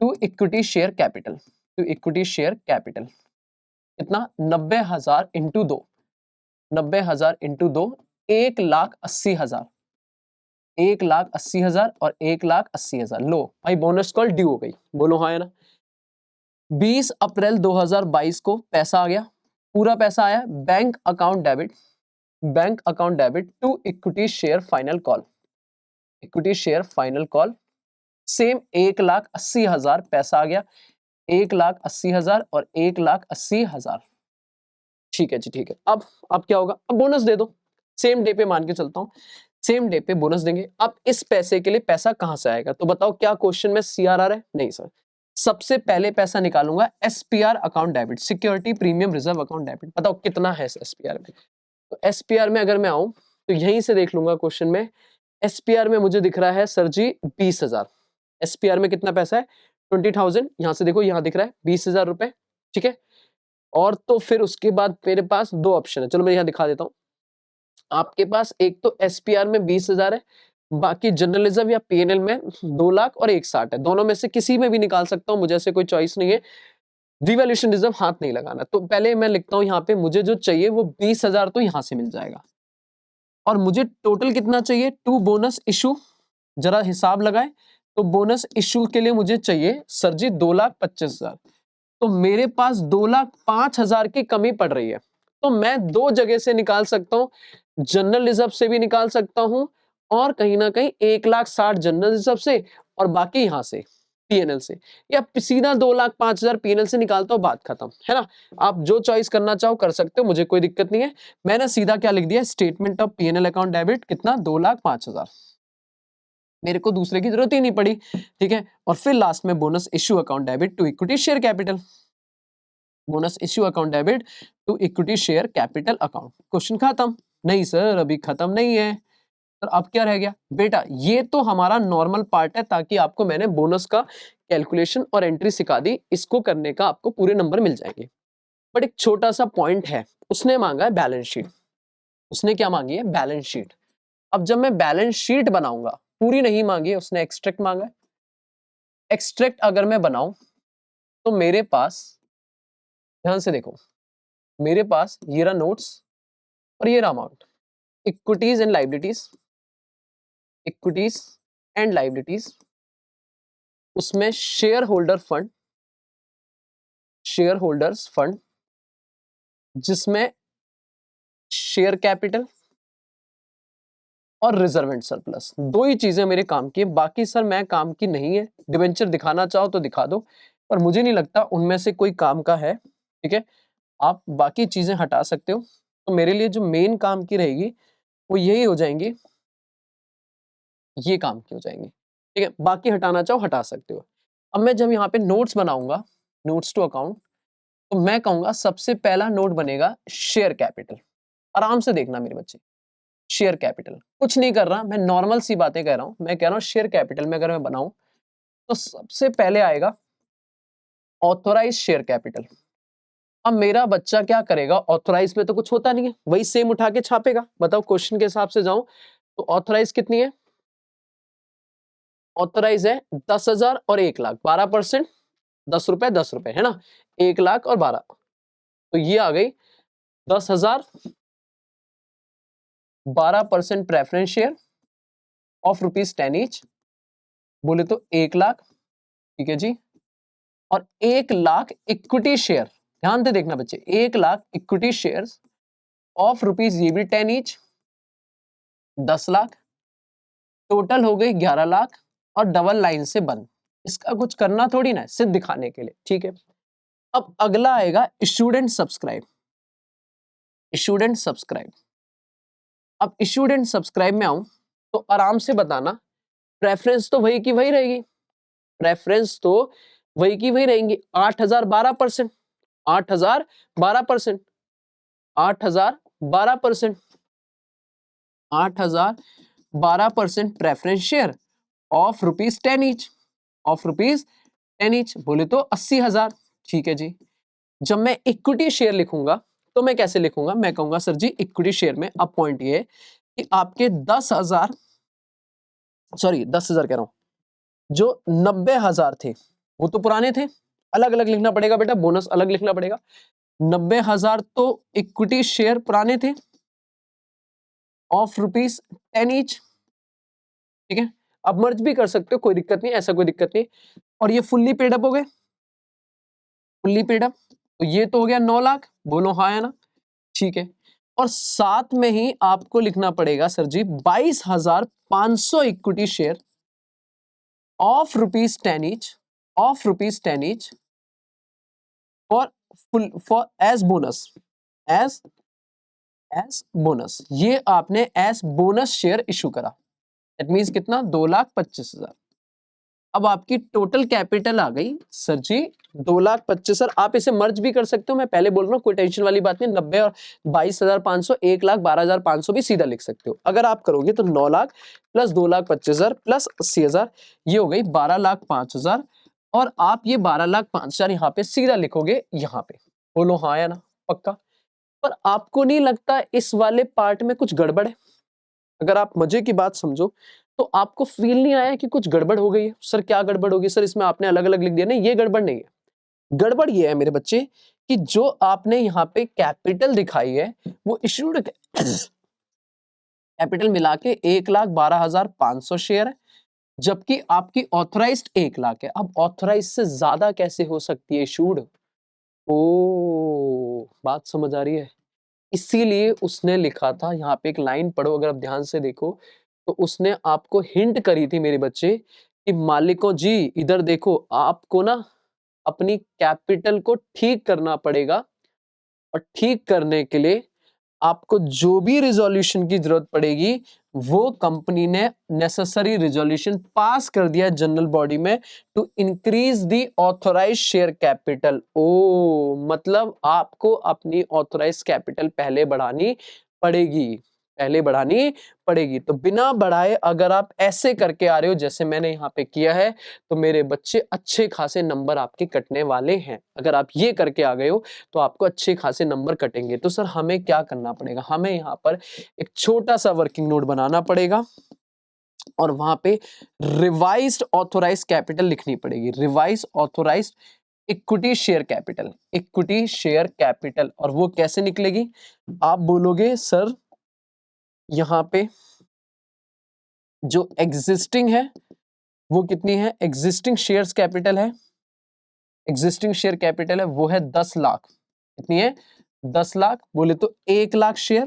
to equity share capital, to equity share capital कितना? 90,000 इंटू 2, 90,000 इंटू 2, 1,80,000, 1,80,000 और 1,80,000। लो भाई बोनस कॉल ड्यू हो गई, बोलो हाँ या ना। 20 अप्रैल 2022 को पैसा आ गया, पूरा पैसा आया bank account debit, bank account debit to equity share final call, equity share final call same 1,80,000 पैसा आ गया, 1,80,000 और 1,80,000। ठीक है जी ठीक है। अब क्या होगा? अब बोनस दे दो। सेम डे पे मान के चलता हूं, सेम डे पे बोनस देंगे। अब इस पैसे के लिए पैसा कहां से आएगा? तो बताओ क्या क्वेश्चन में सीआरआर है? नहीं सर। सबसे पहले पैसा निकालूंगा SPR account debit, security premium reserve account debit. बताओ कितना है एसपीआर में? तो एसपीआर में अगर मैं आऊं तो यहीं से देख लूंगा क्वेश्चन में। एसपीआर में मुझे दिख रहा है सर जी 20,000। एसपीआर में कितना पैसा है? 20,000। यहां से देखो, यहां दिख रहा है 20,000 रुपए। ठीक है। और तो फिर उसके बाद मेरे पास दो ऑप्शन है, चलो मैं यहां दिखा देता हूं आपके पास। एक तो एसपीआर में 20,000 है, बाकी जर्नलिज्म या पीएनएल में 2 लाख और 1,60 है। दोनों में से किसी में भी निकाल सकता हूं, मुझे ऐसे कोई चॉइस नहीं है। रिवैल्यूएशन रिजर्व हाथ नहीं लगाना। तो पहले मैं लिखता हूं यहाँ पे, मुझे जो चाहिए वो 20,000 तो यहां से मिल जाएगा। और मुझे टोटल कितना चाहिए टू बोनस इशू? जरा हिसाब लगाए। तो बोनस इशू के लिए मुझे चाहिए सर जी 2,25,000। तो मेरे पास 2,05,000 की कमी पड़ रही है। तो मैं दो जगह से निकाल सकता हूं, जनरल रिजर्व से भी निकाल सकता हूं और कहीं ना कहीं 1,60,000 जनरल रिजर्व से और बाकी यहां से पीएनएल से, या सीधा 2,05,000 पीएनएल से निकालता हूं, बात खत्म है ना। आप जो चॉइस करना चाहो कर सकते हो, मुझे कोई दिक्कत नहीं है। मैंने सीधा क्या लिख दिया? Statement of PNL account debit कितना? 2,05,000। मेरे को दूसरे की जरूरत ही नहीं पड़ी। ठीक है। और फिर लास्ट में bonus issue account debit to equity share capital, bonus issue account debit to equity share capital account. Question खत्म? नहीं सर, अभी खत्म नहीं है। तो अब क्या रह गया बेटा? ये तो हमारा नॉर्मल पार्ट है, ताकि आपको मैंने बोनस का कैलकुलेशन और एंट्री सिखा दी। इसको करने का आपको पूरे नंबर मिल जाएंगे। बट एक छोटा सा पॉइंट है, उसने मांगा है बैलेंस शीट। उसने क्या मांगी है? Balance sheet. अब जब मैं बैलेंस शीट बनाऊंगा, पूरी नहीं मांगी है उसने, एक्सट्रैक्ट मांगा है। एक्सट्रैक्ट अगर मैं बनाऊं तो मेरे पास, ध्यान से देखो, मेरे पास ये रहा नोट्स और ये रहा amount. Equities and liabilities, equities and liabilities, उसमें share holder fund, share holders fund, जिसमें शेयर कैपिटल और रिजर्व एंड सरप्लस, दो ही चीजें मेरे काम की है। बाकी सर मैं काम की नहीं है। डिबेंचर दिखाना चाहो तो दिखा दो, पर मुझे नहीं लगता उनमें से कोई काम का है। ठीक है। आप बाकी चीजें हटा सकते हो। तो मेरे लिए जो मेन काम की रहेगी वो यही हो जाएंगी, ये काम की हो जाएंगी। ठीक है। बाकी हटाना चाहो हटा सकते हो। अब मैं जब यहाँ पे नोट्स बनाऊंगा, नोट्स टू अकाउंट, तो मैं कहूंगा सबसे पहला नोट बनेगा शेयर कैपिटल। आराम से देखना मेरे बच्चे, शेयर कैपिटल कुछ नहीं कर रहा, मैं नॉर्मल सी बातें कह रहा हूं। मैं कह रहा हूं शेयर कैपिटल में अगर मैं बनाऊं तो सबसे पहले आएगा ऑथोराइज शेयर कैपिटल। अब मेरा बच्चा क्या करेगा? ऑथोराइज में तो कुछ होता नहीं है, वही सेम उठा के छापेगा। बताओ क्वेश्चन के हिसाब से जाऊं तो ऑथोराइज कितनी है? ऑथोराइज है 10,000 और 1,00,000, 12%, 10 रुपए 10 रुपए है ना, 1,00,000 और 12, तो ये आ गई 10,000, 12% प्रेफरेंस शेयर ऑफ ₹10 ईच, बोले तो 1,00,000। ठीक है जी। और 1,00,000 इक्विटी शेयर, ध्यान से देखना बच्चे, 1 lakh equity shares of rupees, ये भी 10 ईच, 10 लाख, टोटल हो गई 11 लाख, और डबल लाइन से बंद। इसका कुछ करना थोड़ी ना है, सिर्फ दिखाने के लिए, ठीक है। अब अगला आएगा स्टूडेंट सब्सक्राइब। स्टूडेंट सब्सक्राइब, अब स्टूडेंट सब्सक्राइब में आऊं तो आराम से बताना, प्रेफरेंस तो वही की वही रहेगी, प्रेफरेंस तो वही की वही रहेंगी। 8,000 12%, 8,000 12%, 8,000 12%, 8,000 12% preference share of rupees 10 each, of rupees 10 each, बोले तो 80,000। ठीक है जी। जब मैं इक्विटी शेयर लिखूंगा तो मैं कैसे लिखूंगा, मैं कहूंगा सर जी इक्विटी शेयर में, अब पॉइंट ये है कि आपके 10,000, सॉरी 10,000 कह रहा हूं, जो 90,000 थे वो तो पुराने थे, अलग अलग लिखना पड़ेगा बेटा, बोनस अलग लिखना पड़ेगा। 90,000 तो इक्विटी शेयर पुराने थे ऑफ रुपीज 10 ईच, ठीक है। अब मर्ज भी कर सकते हो, कोई दिक्कत नहीं, ऐसा कोई दिक्कत नहीं। और ये फुल्ली पेड अप हो गए, फुल्ली पेड अप, तो ये तो हो गया 9 लाख, बोलो हाँ या ना, ठीक है। और साथ में ही आपको लिखना पड़ेगा sir ji 22,500 equity share of rupees 10 each, of rupees 10 each, for full, for as bonus, as as bonus, ये आपने एज बोनस शेयर इशू करा। दैट मींस कितना, 2,25,000। अब आपकी टोटल कैपिटल आ गई सर जी 2,25,000। आप इसे मर्ज भी कर सकते हो, मैं पहले बोल रहा हूँ, कोई टेंशन वाली बात नहीं। 90 और 22,500, 1,12,500 भी सीधा लिख सकते हो। अगर आप करोगे तो 9 लाख प्लस 2,25,000 प्लस 80,000, ये हो गई 12,05,000। और आप ये 12,05,000 यहाँ पे सीधा लिखोगे, यहाँ पे बोलो हाँ या ना, पक्का। पर आपको नहीं लगता इस वाले पार्ट में कुछ गड़बड़ है? अगर आप मजे की बात समझो तो आपको फील नहीं आया कि कुछ गड़बड़ हो गई है? सर क्या गड़बड़ होगी सर, इसमें आपने अलग अलग लिख दिया। नहीं, ये गड़बड़ नहीं है। गड़बड़ ये है मेरे बच्चे कि जो आपने यहाँ पे कैपिटल दिखाई है वो इश्यूड कैपिटल मिला के 1,12,500 शेयर है, जबकि आपकी ऑथराइज्ड 1 लाख है। अब ऑथराइज से ज्यादा कैसे हो सकती है इशूड? ओ, बात समझ आ रही है। इसीलिए उसने लिखा था, यहाँ पे एक लाइन पढ़ो अगर आप ध्यान से देखो, तो उसने आपको हिंट करी थी मेरे बच्चे कि मालिकों जी इधर देखो, आपको ना अपनी कैपिटल को ठीक करना पड़ेगा, और ठीक करने के लिए आपको जो भी रिजोल्यूशन की जरूरत पड़ेगी वो कंपनी ने नेसेसरी रिजोल्यूशन पास कर दिया जनरल बॉडी में to increase the authorise share capital. ओ, मतलब आपको अपनी ऑथोराइज कैपिटल पहले बढ़ानी पड़ेगी, पहले बढ़ानी पड़ेगी। तो बिना बढ़ाए अगर आप ऐसे करके आ रहे हो जैसे मैंने यहाँ पे किया है, तो मेरे बच्चे अच्छे खासे नंबर आपके कटने वाले हैं। अगर आप ये करके आ गए हो तो आपको अच्छे खासे नंबर कटेंगे। तो सर हमें क्या करना पड़ेगा, हमें यहाँ पर एक छोटा सा वर्किंग नोट बनाना पड़ेगा और वहां पे रिवाइज्ड ऑथोराइज कैपिटल लिखनी पड़ेगी, revise authorise equity share capital, equity share capital. और वो कैसे निकलेगी? आप बोलोगे सर यहाँ पे जो एग्जिस्टिंग है वो कितनी है, एग्जिस्टिंग शेयर्स कैपिटल है, एग्जिस्टिंग शेयर कैपिटल है वो है 10 लाख। कितनी है? 10 लाख। बोले तो 1 लाख शेयर,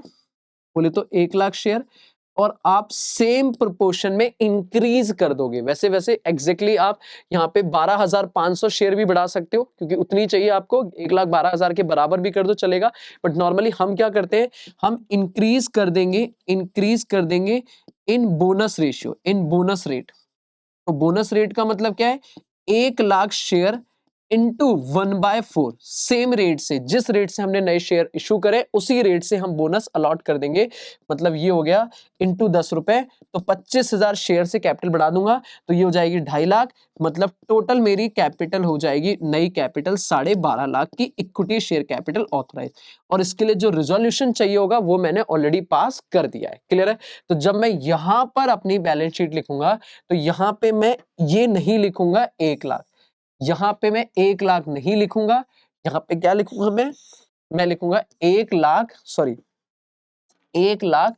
बोले तो 1 लाख शेयर, और आप सेम प्रोपोर्शन में इंक्रीज कर दोगे। वैसे वैसे एग्जैक्टली आप यहाँ पे 12,500 शेयर भी बढ़ा सकते हो, क्योंकि उतनी चाहिए आपको, 1,12,000 के बराबर भी कर दो चलेगा। बट नॉर्मली हम क्या करते हैं, हम इंक्रीज कर देंगे, इंक्रीज कर देंगे इन बोनस रेशियो, इन बोनस रेट। तो बोनस रेट का मतलब क्या है, 1 lakh share into 1/4, same rate से, जिस रेट से हमने नए शेयर इशू करे उसी रेट से हम बोनस अलॉट कर देंगे। मतलब ये हो गया इंटू 10 रुपए, तो 25,000 शेयर से कैपिटल बढ़ा दूंगा, तो ये हो जाएगी 2.5 लाख। मतलब टोटल मेरी कैपिटल हो जाएगी, नई कैपिटल 12.5 लाख की इक्विटी शेयर कैपिटल ऑथराइज। और इसके लिए जो रिजोल्यूशन चाहिए होगा वो मैंने ऑलरेडी पास कर दिया है। क्लियर है? तो जब मैं यहां पर अपनी बैलेंस शीट लिखूंगा तो यहां पे मैं ये नहीं लिखूंगा 1 लाख, यहां पे मैं 1 लाख नहीं लिखूंगा, यहां पे क्या लिखूंगा मैं लिखूंगा 1 lakh, sorry 1 lakh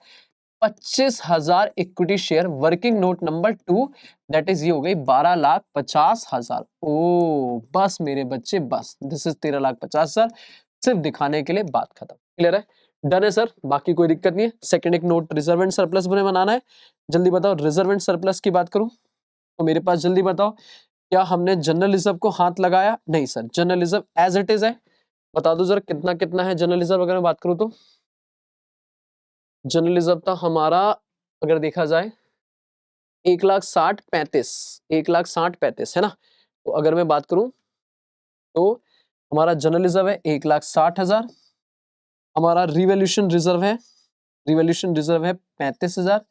25,000 equity share. Working note number 2 that is ये हो गई 12,50,000। ओ बस मेरे बच्चे बस, दिस इज 13,50,000। सिर्फ दिखाने के लिए, बात खत्म। क्लियर है? डन है सर, बाकी कोई दिक्कत नहीं है। सेकंड एक नोट रिजर्व एंड सरप्लस मुझे बनाना है। जल्दी बताओ, रिजर्व एंड सरप्लस की बात करूं तो मेरे पास, जल्दी बताओ, क्या हमने जनरल रिजर्व को हाथ लगाया? नहीं sir, general reserve as it is है। बता दो जरा कितना कितना है जनरल रिजर्व अगर मैं बात करूं तो। जनरल रिजर्व था हमारा, अगर देखा जाए, 1,60,35, 1,60,35 है ना। तो अगर मैं बात करूं तो हमारा जनरल रिजर्व है 1,60,000। हमारा रिवॉल्यूशन रिजर्व है, रिवॉल्यूशन रिजर्व है 35,000।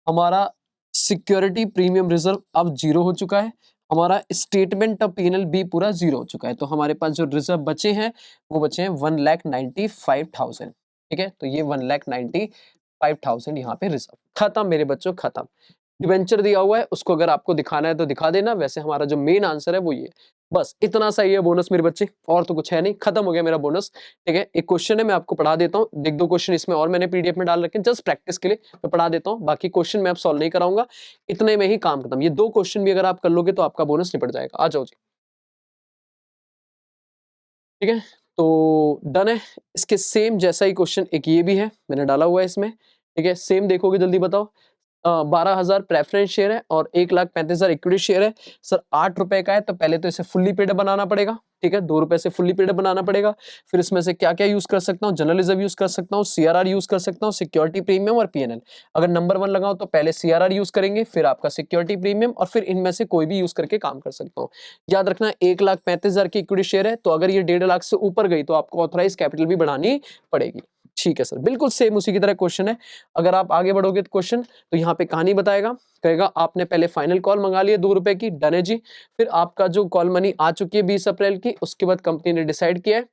हमारा सिक्योरिटी प्रीमियम रिजर्व अब जीरो हो चुका है। हमारा स्टेटमेंट ऑफ पीएनएल भी पूरा जीरो हो चुका है। तो हमारे पास जो रिजर्व बचे हैं वो बचे हैं 1,95,000। ठीक है, तो ये 1,95,000 यहाँ पे रिजर्व खत्म मेरे बच्चों, खत्म। डिबेंचर दिया हुआ है, उसको अगर आपको दिखाना है तो दिखा देना। वैसे हमारा जो मेन आंसर है वो ये, बस इतना सा ही है बोनस मेरे बच्चे, और तो कुछ है नहीं। खत्म हो गया मेरा बोनस। ठीक है, एक क्वेश्चन है मैं आपको पढ़ा देता हूँ, एक दो क्वेश्चन इसमें और मैंने पीडीएफ में डाल रखे हैं जस्ट प्रैक्टिस के लिए, मैं पढ़ा देता हूँ। बाकी क्वेश्चन मैं अब सॉल्व नहीं कराऊंगा, इतने में ही काम खत्म। ये दो क्वेश्चन भी अगर आप कर लोगे तो आपका बोनस निपट जाएगा। आ जाओ जी। ठीक है, तो डन है। इसके सेम जैसा ही क्वेश्चन एक ये भी है, मैंने डाला हुआ है इसमें। ठीक है, सेम देखोगे, जल्दी बताओ। 12,000 प्रेफरेंस शेयर है और 1,35,000 इक्विटी शेयर है। सर 8 रुपए का है, तो पहले तो इसे फुल्ली पेड बनाना पड़ेगा। ठीक है, 2 रुपए से फुल्ली पेड बनाना पड़ेगा। फिर इसमें से क्या क्या यूज कर सकता हूँ? जनरल रिजर्व यूज कर सकता हूँ, सीआरआर यूज कर सकता हूँ, सिक्योरिटी प्रीमियम और पीएनएल। अगर नंबर 1 लगाओ तो पहले सीआरआर यूज करेंगे, फिर आपका सिक्योरिटी प्रीमियम, और फिर इनमें से कोई भी यूज करके काम कर सकता हूँ। याद रखना 1,35,000 की इक्विटी शेयर है, तो अगर ये 1.5 लाख से ऊपर गई तो आपको ऑथराइज कैपिटल भी बढ़ानी पड़ेगी। ठीक है सर, बिल्कुल सेम उसी की तरह क्वेश्चन है। अगर आप आगे बढ़ोगे तो क्वेश्चन, तो यहाँ पे कहानी बताएगा, कहेगा आपने पहले फाइनल कॉल मंगा ली है 2 रुपए की, डन है जी। फिर आपका जो कॉल मनी आ चुकी है 20 अप्रैल की, उसके बाद कंपनी ने डिसाइड किया है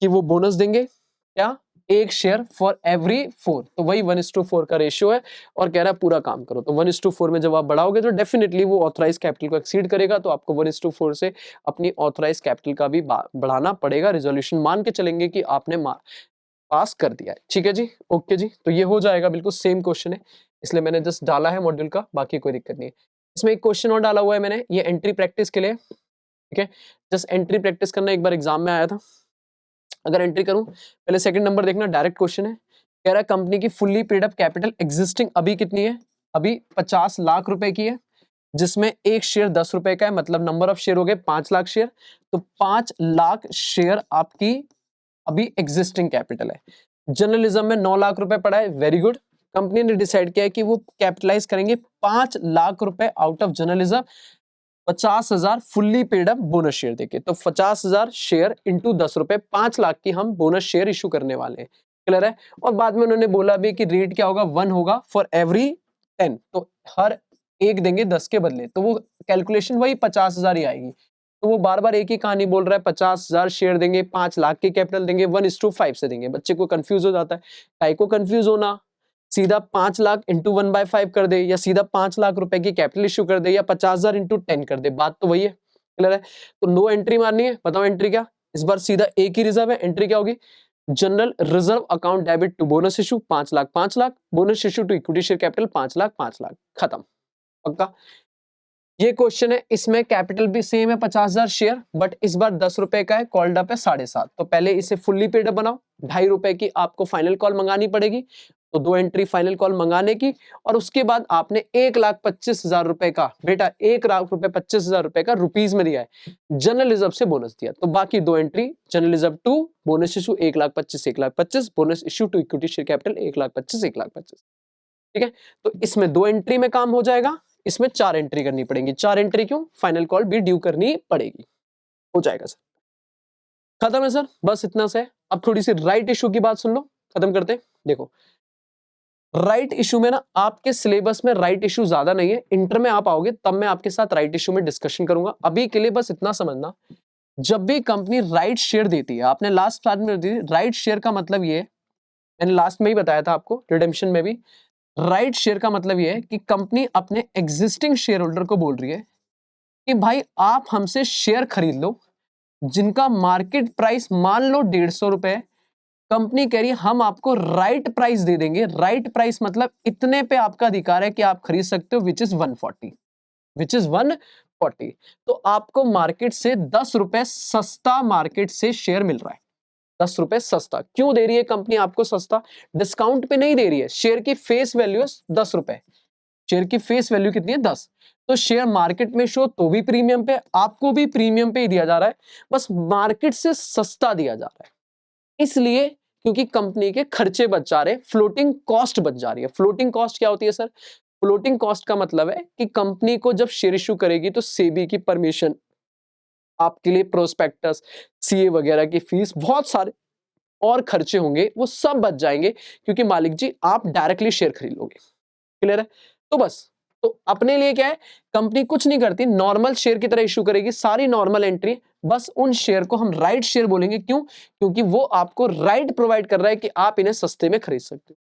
कि वो बोनस देंगे। क्या? 1 शेयर फॉर एवरी 4, तो वही 1:4 का रेशियो है। और कह रहा है पूरा काम करो, तो 1:4 में जब आप बढ़ाओगे तो डेफिनेटली वो ऑथराइज कैपिटल को एक्सीड करेगा, तो आपको 1:4 से अपनी ऑथराइज कैपिटल का भी बढ़ाना पड़ेगा। रिजोल्यूशन मान के चलेंगे कि आपने पास कर दिया है। ठीक है जी, ओके जी, तो ये हो जाएगा, बिल्कुल सेम क्वेश्चन है, इसलिए मैंने जस्ट डाला है मॉड्यूल का, बाकी कोई दिक्कत नहीं है। इसमें एक क्वेश्चन और डाला हुआ है मैंने, ये एंट्री प्रैक्टिस के लिए। ठीक है, जस्ट एंट्री प्रैक्टिस करना, एक बार एग्जाम में आया था। अगर एंट्री करूं, पहले सेकंड नंबर देखना, डायरेक्ट क्वेश्चन है। कह रहा है कंपनी की fully paid up capital existing अभी कितनी है? अभी 50 लाख रुपए की है, जिसमें एक शेयर 10 रुपए का है, मतलब नंबर ऑफ शेयर हो गए 5 लाख शेयर। तो 5 लाख शेयर आपकी अभी एग्जिस्टिंग कैपिटल है। जर्नलिज्म में 9 लाख रुपए पड़ा है, वेरी गुड। कंपनी ने डिसाइड किया है कि वो कैपिटलाइज करेंगे 5 लाख रुपए out of journalism, 50,000 fully paid up bonus share देके। तो 50,000 शेयर इंटू 10 रुपए, 5 लाख की हम बोनस शेयर इशू करने वाले हैं। क्लियर है? और बाद में उन्होंने बोला भी कि रेट क्या होगा, 1 होगा फॉर एवरी 10, तो हर एक देंगे 10 के बदले, तो वो कैलकुलेशन वही 50,000 ही आएगी। तो वो बार बार एक ही कहानी बोल रहा है, 50,000 शेयर देंगे, 5 लाख की कैपिटल देंगे, 1:5 से देंगे। बच्चे को कंफ्यूज हो जाता है, काहे को कंफ्यूज होना, सीधा 5 लाख इंटू 1/5 कर दे, या सीधा 5 लाख रुपए की कैपिटल इश्यू कर दे, या 50,000 इंटू 10 कर दे, बात तो वही है। क्लियर है? तो नो एंट्री मारनी है, बताओ एंट्री क्या। इस बार सीधा एक ही रिजर्व है, एंट्री क्या होगी? General reserve account debit to bonus issue 5 lakh 5 lakh, bonus issue to equity share capital 5 lakh 5 lakh, खत्म। पक्का? ये क्वेश्चन है, इसमें कैपिटल भी सेम है 50,000 शेयर, बट इस बार 10 रुपए का है, कॉल्ड अप है 7.5। तो पहले इसे फुल्ली पेड बनाओ, 2.5 रुपए की आपको फाइनल कॉल मंगानी पड़ेगी, तो 2 एंट्री फाइनल कॉल मंगाने की। और उसके बाद आपने 1,25,000 रुपए का, बेटा 1,25,000 रुपए का रुपीज में दिया है, जनरल रिजर्व से बोनस दिया, तो बाकी 2 entry, general reserve to bonus issue 1,25,000 1,25,000, bonus issue to equity share capital 1,25,000 1,25,000। ठीक है, तो इसमें 2 एंट्री में काम हो जाएगा, इसमें 4 एंट्री करनी पड़ेगी। 4 एंट्री क्यों? फाइनल कॉल भी ड्यू करनी पड़ेगी। हो जाएगा सर, खत्म है सर, बस इतना से। अब थोड़ी सी राइट इशू की बात सुन लो, खत्म करते हैं। देखो, राइट इशू में ना, आपके सिलेबस में राइट इशू ज्यादा नहीं है, इंटर में आप आओगे तब मैं आपके साथ राइट इशू में डिस्कशन करूंगा। अभी के लिए बस इतना समझना, जब भी कंपनी राइट शेयर देती है, आपने लास्ट क्लास में दी राइट शेयर का मतलब ये है, मैंने लास्ट में ही बताया था आपको, रिडेम्पशन में भी। राइट शेयर का मतलब यह है कि कंपनी अपने एग्जिस्टिंग शेयर होल्डर को बोल रही है कि भाई आप हमसे शेयर खरीद लो, जिनका मार्केट प्राइस मान लो 150 रुपए, कंपनी कह रही है हम आपको राइट प्राइस दे देंगे। राइट प्राइस मतलब इतने पे आपका अधिकार है कि आप खरीद सकते हो, विच इज 140, विच इज 140। तो आपको मार्केट से 10 रुपए सस्ता मार्केट से शेयर मिल रहा है। 10 रुपए सस्ता क्यों दे रही है कंपनी आपको सस्ता? डिस्काउंट पे नहीं दे रही है। शेयर की फेस वैल्यू है 10 रुपए, शेयर की फेस वैल्यू कितनी है 10। तो शेयर मार्केट में शो तो भी प्रीमियम पे, आपको भी प्रीमियम पे ही दिया जा रहा है, बस मार्केट से सस्ता दिया जा रहा है। इसलिए क्योंकि कंपनी के खर्चे बच जा रहे हैं, फ्लोटिंग कॉस्ट बच जा रही है। फ्लोटिंग कॉस्ट क्या होती है सर? फ्लोटिंग कॉस्ट का मतलब है कि कंपनी को जब शेयर इशू करेगी तो सेबी की परमिशन, आपके लिए प्रोस्पेक्टस, सीए वगैरह की फीस, बहुत सारे और खर्चे होंगे, वो सब बच जाएंगे क्योंकि मालिक जी आप डायरेक्टली शेयर खरीद लोगे। क्लियर है? तो बस, तो अपने लिए क्या है, कंपनी कुछ नहीं करती, नॉर्मल शेयर की तरह इशू करेगी, सारी नॉर्मल एंट्री, बस उन शेयर को हम राइट शेयर बोलेंगे। क्यों? क्योंकि वो आपको राइट प्रोवाइड कर रहा है कि आप इन्हें सस्ते में खरीद सकते हो।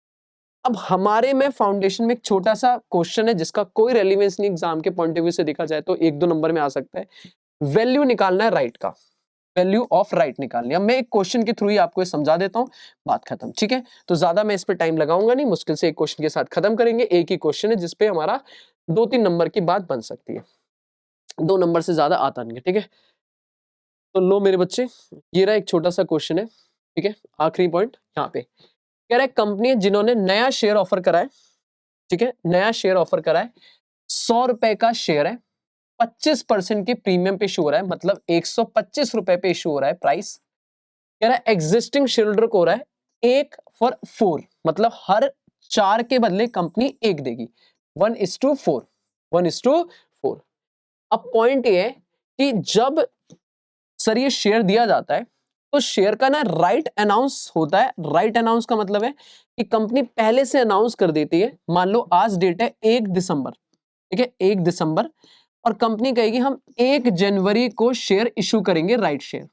अब हमारे में फाउंडेशन में एक छोटा सा क्वेश्चन है जिसका कोई रेलिवेंस नहीं एग्जाम के पॉइंट ऑफ व्यू से देखा जाए तो 1-2 नंबर में आ सकता है। वैल्यू निकालना है राइट का, वैल्यू ऑफ राइट निकालनी है। अब मैं एक क्वेश्चन के थ्रू ही आपको ये समझा देता हूं, बात खत्म। ठीक है, तो ज्यादा मैं इस पे टाइम लगाऊंगा नहीं, मुश्किल से एक क्वेश्चन के साथ खत्म करेंगे। एक ही क्वेश्चन है जिसपे हमारा 2-3 नंबर की बात बन सकती है, 2 नंबर से ज्यादा आता नहीं है। ठीक है, तो लो मेरे बच्चे, ये रहा एक छोटा सा क्वेश्चन है। ठीक है, आखिरी पॉइंट यहाँ पे कह रहा है कंपनी है जिन्होंने नया शेयर ऑफर करा है। ठीक है, नया शेयर ऑफर करा है, 100 रुपए का शेयर है, 25% के प्रीमियम पे इशू हो रहा है, मतलब 125 रुपए पे इशू हो रहा है प्राइस। कह रहा है एग्जिस्टिंग शेयर होल्डर को हो रहा है 1/4, मतलब हर 4 के बदले कंपनी 1 देगी, 1:4, 1:4। अब पॉइंट ये है कि जब सर ये शेयर दिया जाता है तो शेयर का ना राइट अनाउंस होता है। राइट अनाउंस का मतलब है कि कंपनी पहले से अनाउंस कर देती है, मान लो आज डेट है 1 दिसंबर, ठीक है 1 दिसंबर, और कंपनी कहेगी हम 1 जनवरी को शेयर इशू करेंगे, राइट शेयर।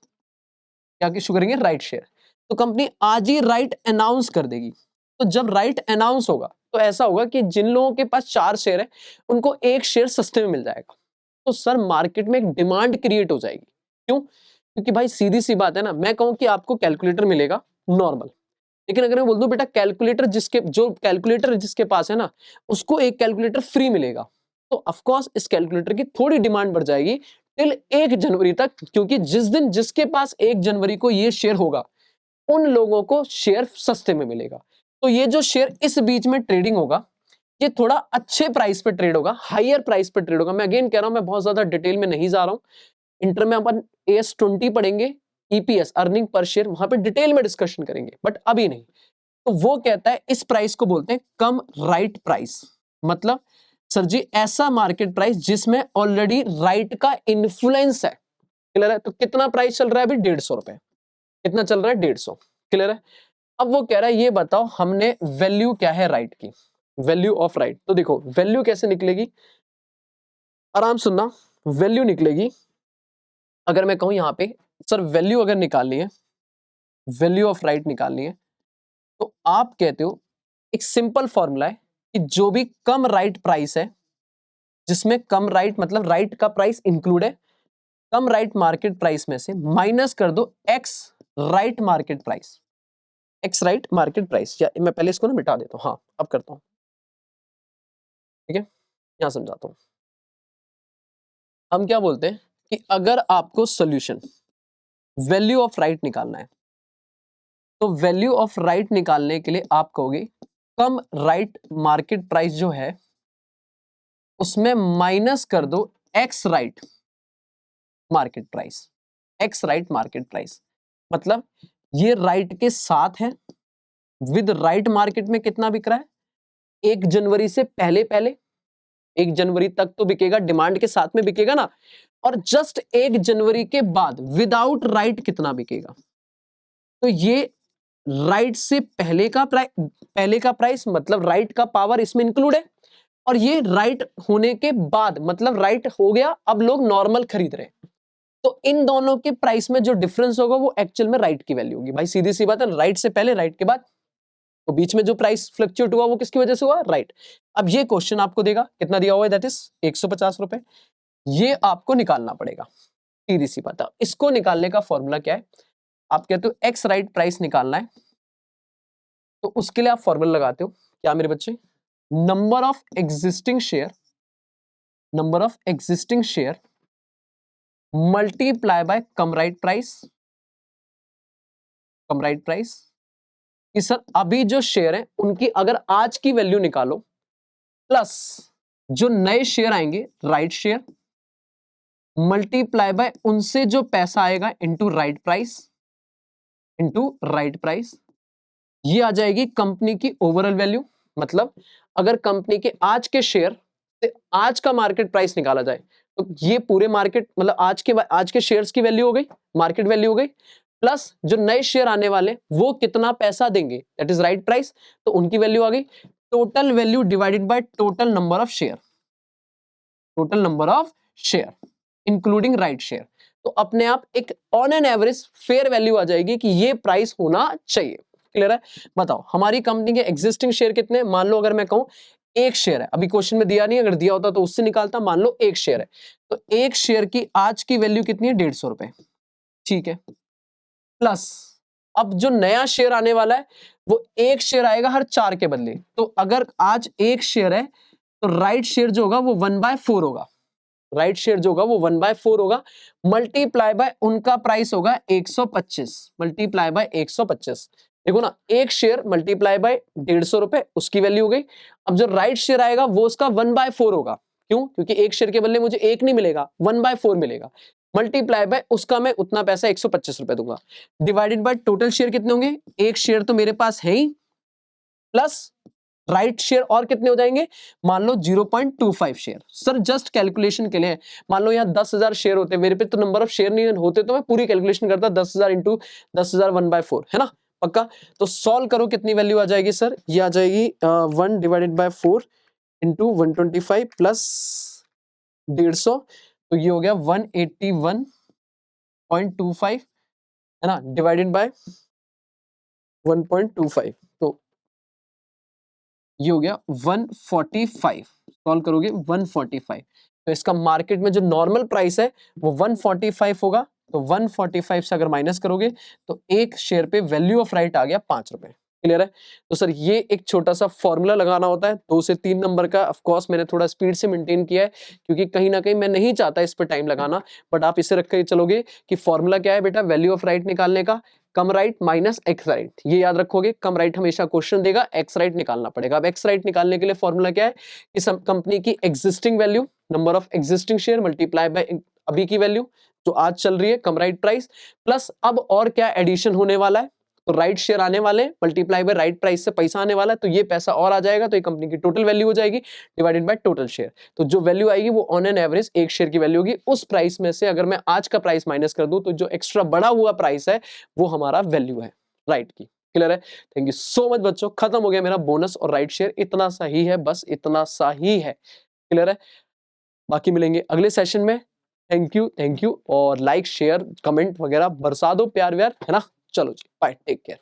क्या इशू करेंगे? Right share. तो कंपनी आज ही राइट अनाउंस कर देगी। तो जब राइट अनाउंस होगा तो ऐसा होगा कि जिन लोगों के पास 4 शेयर है उनको 1 शेयर सस्ते में मिल जाएगा। तो सर मार्केट में एक डिमांड क्रिएट हो जाएगी। क्यों? क्योंकि भाई सीधी सी बात है ना, मैं कहूं कि आपको कैलकुलेटर मिलेगा नॉर्मल, लेकिन अगर मैं बोल दूं बेटा कैलकुलेटर जिसके पास है ना उसको एक कैलकुलेटर फ्री मिलेगा, तो ऑफ कोर्स इस कैलकुलेटर की थोड़ी डिमांड बढ़ जाएगी टिल 1 जनवरी तक, क्योंकि जिस दिन जिसके पास 1 जनवरी को ये शेयर होगा उन लोगों को शेयर सस्ते में मिलेगा। तो ये जो शेयर इस बीच में ट्रेडिंग होगा ये थोड़ा अच्छे प्राइस पे ट्रेड होगा, हायर प्राइस पे ट्रेड होगा। मैं अगेन कह रहा हूं, मैं बहुत ज्यादा डिटेल में नहीं जा रहा हूं। इंटर में अपन AS20 पढ़ेंगे, EPS अर्निंग पर शेयर, वहां पे डिटेल में डिस्कशन करेंगे, बट अभी नहीं। तो वो कहता है इस प्राइस को बोलते हैं कम राइट प्राइस, मतलब सर जी ऐसा मार्केट प्राइस जिसमें ऑलरेडी राइट का इन्फ्लुएंस है। क्लियर है? तो कितना प्राइस चल रहा है अभी? 150 रुपए। कितना चल रहा है? 150। क्लियर है? अब वो कह रहा है ये बताओ हमने वैल्यू क्या है राइट की, वैल्यू ऑफ राइट। तो देखो वैल्यू कैसे निकलेगी, आराम सुनना। वैल्यू निकलेगी, अगर मैं कहूं यहां पे सर वैल्यू अगर निकालनी है, वैल्यू ऑफ राइट निकालनी है, तो आप कहते हो एक सिंपल फॉर्मूला है कि जो भी कम राइट प्राइस है, जिसमें कम राइट मतलब राइट का प्राइस इंक्लूड है, कम राइट मार्केट प्राइस में से माइनस कर दो x right market price, x right market price. या मैं पहले इसको ना मिटा देता हूं, हाँ अब करता हूं। ठीक है, यहां समझाता हूं। हम क्या बोलते हैं कि अगर आपको सोल्यूशन वैल्यू ऑफ राइट निकालना है, तो वैल्यू ऑफ राइट निकालने के लिए आप कहोगे कम राइट मार्केट प्राइस जो है उसमें माइनस कर दो x right market price, x right market price. मतलब ये राइट के साथ है, विद राइट मार्केट में कितना बिक रहा है? 1 जनवरी से पहले पहले, 1 जनवरी तक तो बिकेगा, डिमांड के साथ में बिकेगा ना, और जस्ट 1 जनवरी के बाद विदाउट राइट कितना बिकेगा? तो ये राइट से पहले का प्राइस मतलब राइट का पावर इसमें इंक्लूड है, और ये राइट होने के बाद मतलब राइट हो गया, अब लोग नॉर्मल खरीद रहे हैं। तो इन दोनों के प्राइस में जो डिफरेंस होगा वो एक्चुअल में राइट की वैल्यू होगी। भाई सीधी सी बात है, राइट से पहले राइट के बाद, तो बीच में जो प्राइस फ्लक्चुएट हुआ वो किसकी वजह से हुआ? राइट। अब ये क्वेश्चन आपको देगा, कितना दिया हुआ है? दैट इज 150 रुपए। ये आपको निकालना पड़ेगा, सीधी सी बात है। इसको निकालने का फॉर्मूला क्या है? आप कहते हो एक्स राइट प्राइस निकालना है, तो उसके लिए आप फॉर्मूला लगाते हो क्या मेरे बच्चे, number of existing share, number of existing share multiply by come right price, come right price, कि सर अभी जो शेयर है उनकी अगर आज की वैल्यू निकालो प्लस जो नए शेयर आएंगे राइट शेयर मल्टीप्लाई बाय उनसे जो पैसा आएगा into right price, into right price, ये आ जाएगी कंपनी की ओवरऑल वैल्यू। मतलब अगर कंपनी के आज के शेयर से आज का मार्केट प्राइस निकाला जाए तो ये पूरे मार्केट मतलब आज के शेयर्स की वैल्यू हो गई, मार्केट वैल्यू हो गई, प्लस जो नए शेयर आने वाले वो कितना पैसा देंगे दैट इज राइट प्राइस, तो उनकी वैल्यू आ गई। Total value divided by total number of share, total number of share including right share, तो अपने आप एक on an average fair value आ जाएगी कि ये प्राइस होना चाहिए। क्लियर है? बताओ हमारी कंपनी के एग्जिस्टिंग शेयर कितने, मान लो अगर मैं कहूं एक शेयर है, अभी क्वेश्चन में दिया नहीं, अगर दिया होता तो उससे निकालता, मान लो एक शेयर है, तो एक शेयर की आज की वैल्यू कितनी है, 150 रुपए, ठीक है, प्लस अब जो नया शेयर आने वाला है वो एक शेयर आएगा हर 4 के बदले, तो अगर आज एक शेयर है तो राइट शेयर जो होगा वो 1/4 होगा, राइट शेयर जो होगा वो 1/4 होगा, मल्टीप्लाई बाय उनका प्राइस होगा 125, मल्टीप्लाई बाय 125, देखो ना एक शेयर मल्टीप्लाई बाय 150 रुपए उसकी वैल्यू हो गई। अब जो राइट शेयर आएगा वो उसका 1/4 होगा, क्यों, क्योंकि एक शेयर के बदले मुझे एक नहीं मिलेगा 1/4 मिलेगा, मल्टीप्लाई बाय उसका मैं उतना पैसा 125 रुपए दूंगा, डिवाइडेड बाय टोटल शेयर कितने होंगे, एक शेयर तो मेरे पास है ही, प्लस राइट शेयर और कितने हो जाएंगे, मान लो 0.25 शेयर, सर जस्ट कैलकुलेशन के लिए, मान लो यहाँ 10,000 शेयर होते, मेरे पे तो नंबर ऑफ शेयर नहीं होते तो मैं पूरी कैलकुलेशन करता 10,000 इंटू 10,000 1/4 है ना, पक्का। तो सॉल्व करो कितनी वैल्यू आ जाएगी सर, ये आ जाएगी 1/4 इंटू 125 प्लस 150, तो ये हो गया 181.25 है ना, डिवाइडेड बाय 1.25, तो ये हो गया 145, सॉल्व करोगे 145, तो इसका मार्केट में जो नॉर्मल प्राइस है वो 145 होगा, तो 145 से अगर माइनस करोगे तो एक शेयर पे वैल्यू ऑफ राइट आ गया 5 रुपए। क्लियर है? तो सर ये एक छोटा सा फॉर्मूला लगाना होता है 2 से 3 नंबर का, ऑफ कोर्स मैंने थोड़ा स्पीड से मेंटेन किया है क्योंकि कहीं ना कहीं मैं नहीं चाहता इस पर टाइम लगाना, बट आप इसे रख के चलोगे कि फॉर्मूला क्या है बेटा, वैल्यू ऑफ राइट निकालने का कम राइट माइनस एक्स राइट, ये याद रखोगे, कम राइट हमेशा क्वेश्चन देगा, एक्स राइट निकालना पड़ेगा। अब एक्स राइट निकालने के लिए फॉर्मूला क्या है कि कंपनी की existing value, number of existing share multiply by अभी की वैल्यू जो आज चल रही है कम राइट प्राइस, प्लस अब और क्या एडिशन होने वाला है, तो राइट शेयर आने वाले मल्टीप्लाई बाय राइट प्राइस से पैसा आने वाला है, तो ये पैसा और आ जाएगा, तो ये कंपनी की टोटल वैल्यू हो जाएगी डिवाइडेड बाय टोटल शेयर, तो जो वैल्यू आएगी वो ऑन एन एवरेज एक शेयर की वैल्यू होगी, उस प्राइस में से अगर मैं आज का प्राइस माइनस कर दूं तो जो एक्स्ट्रा बढ़ा हुआ प्राइस है वो हमारा वैल्यू है राइट की। क्लियर है? थैंक यू सो मच बच्चों, खत्म हो गया मेरा बोनस और राइट शेयर, इतना सा ही है, बस इतना सा ही है। क्लियर है? बाकी मिलेंगे अगले सेशन में। थैंक यू और लाइक शेयर कमेंट वगैरह बरसा दो प्यार व्यार, है ना। चलो जी बाय, टेक केयर।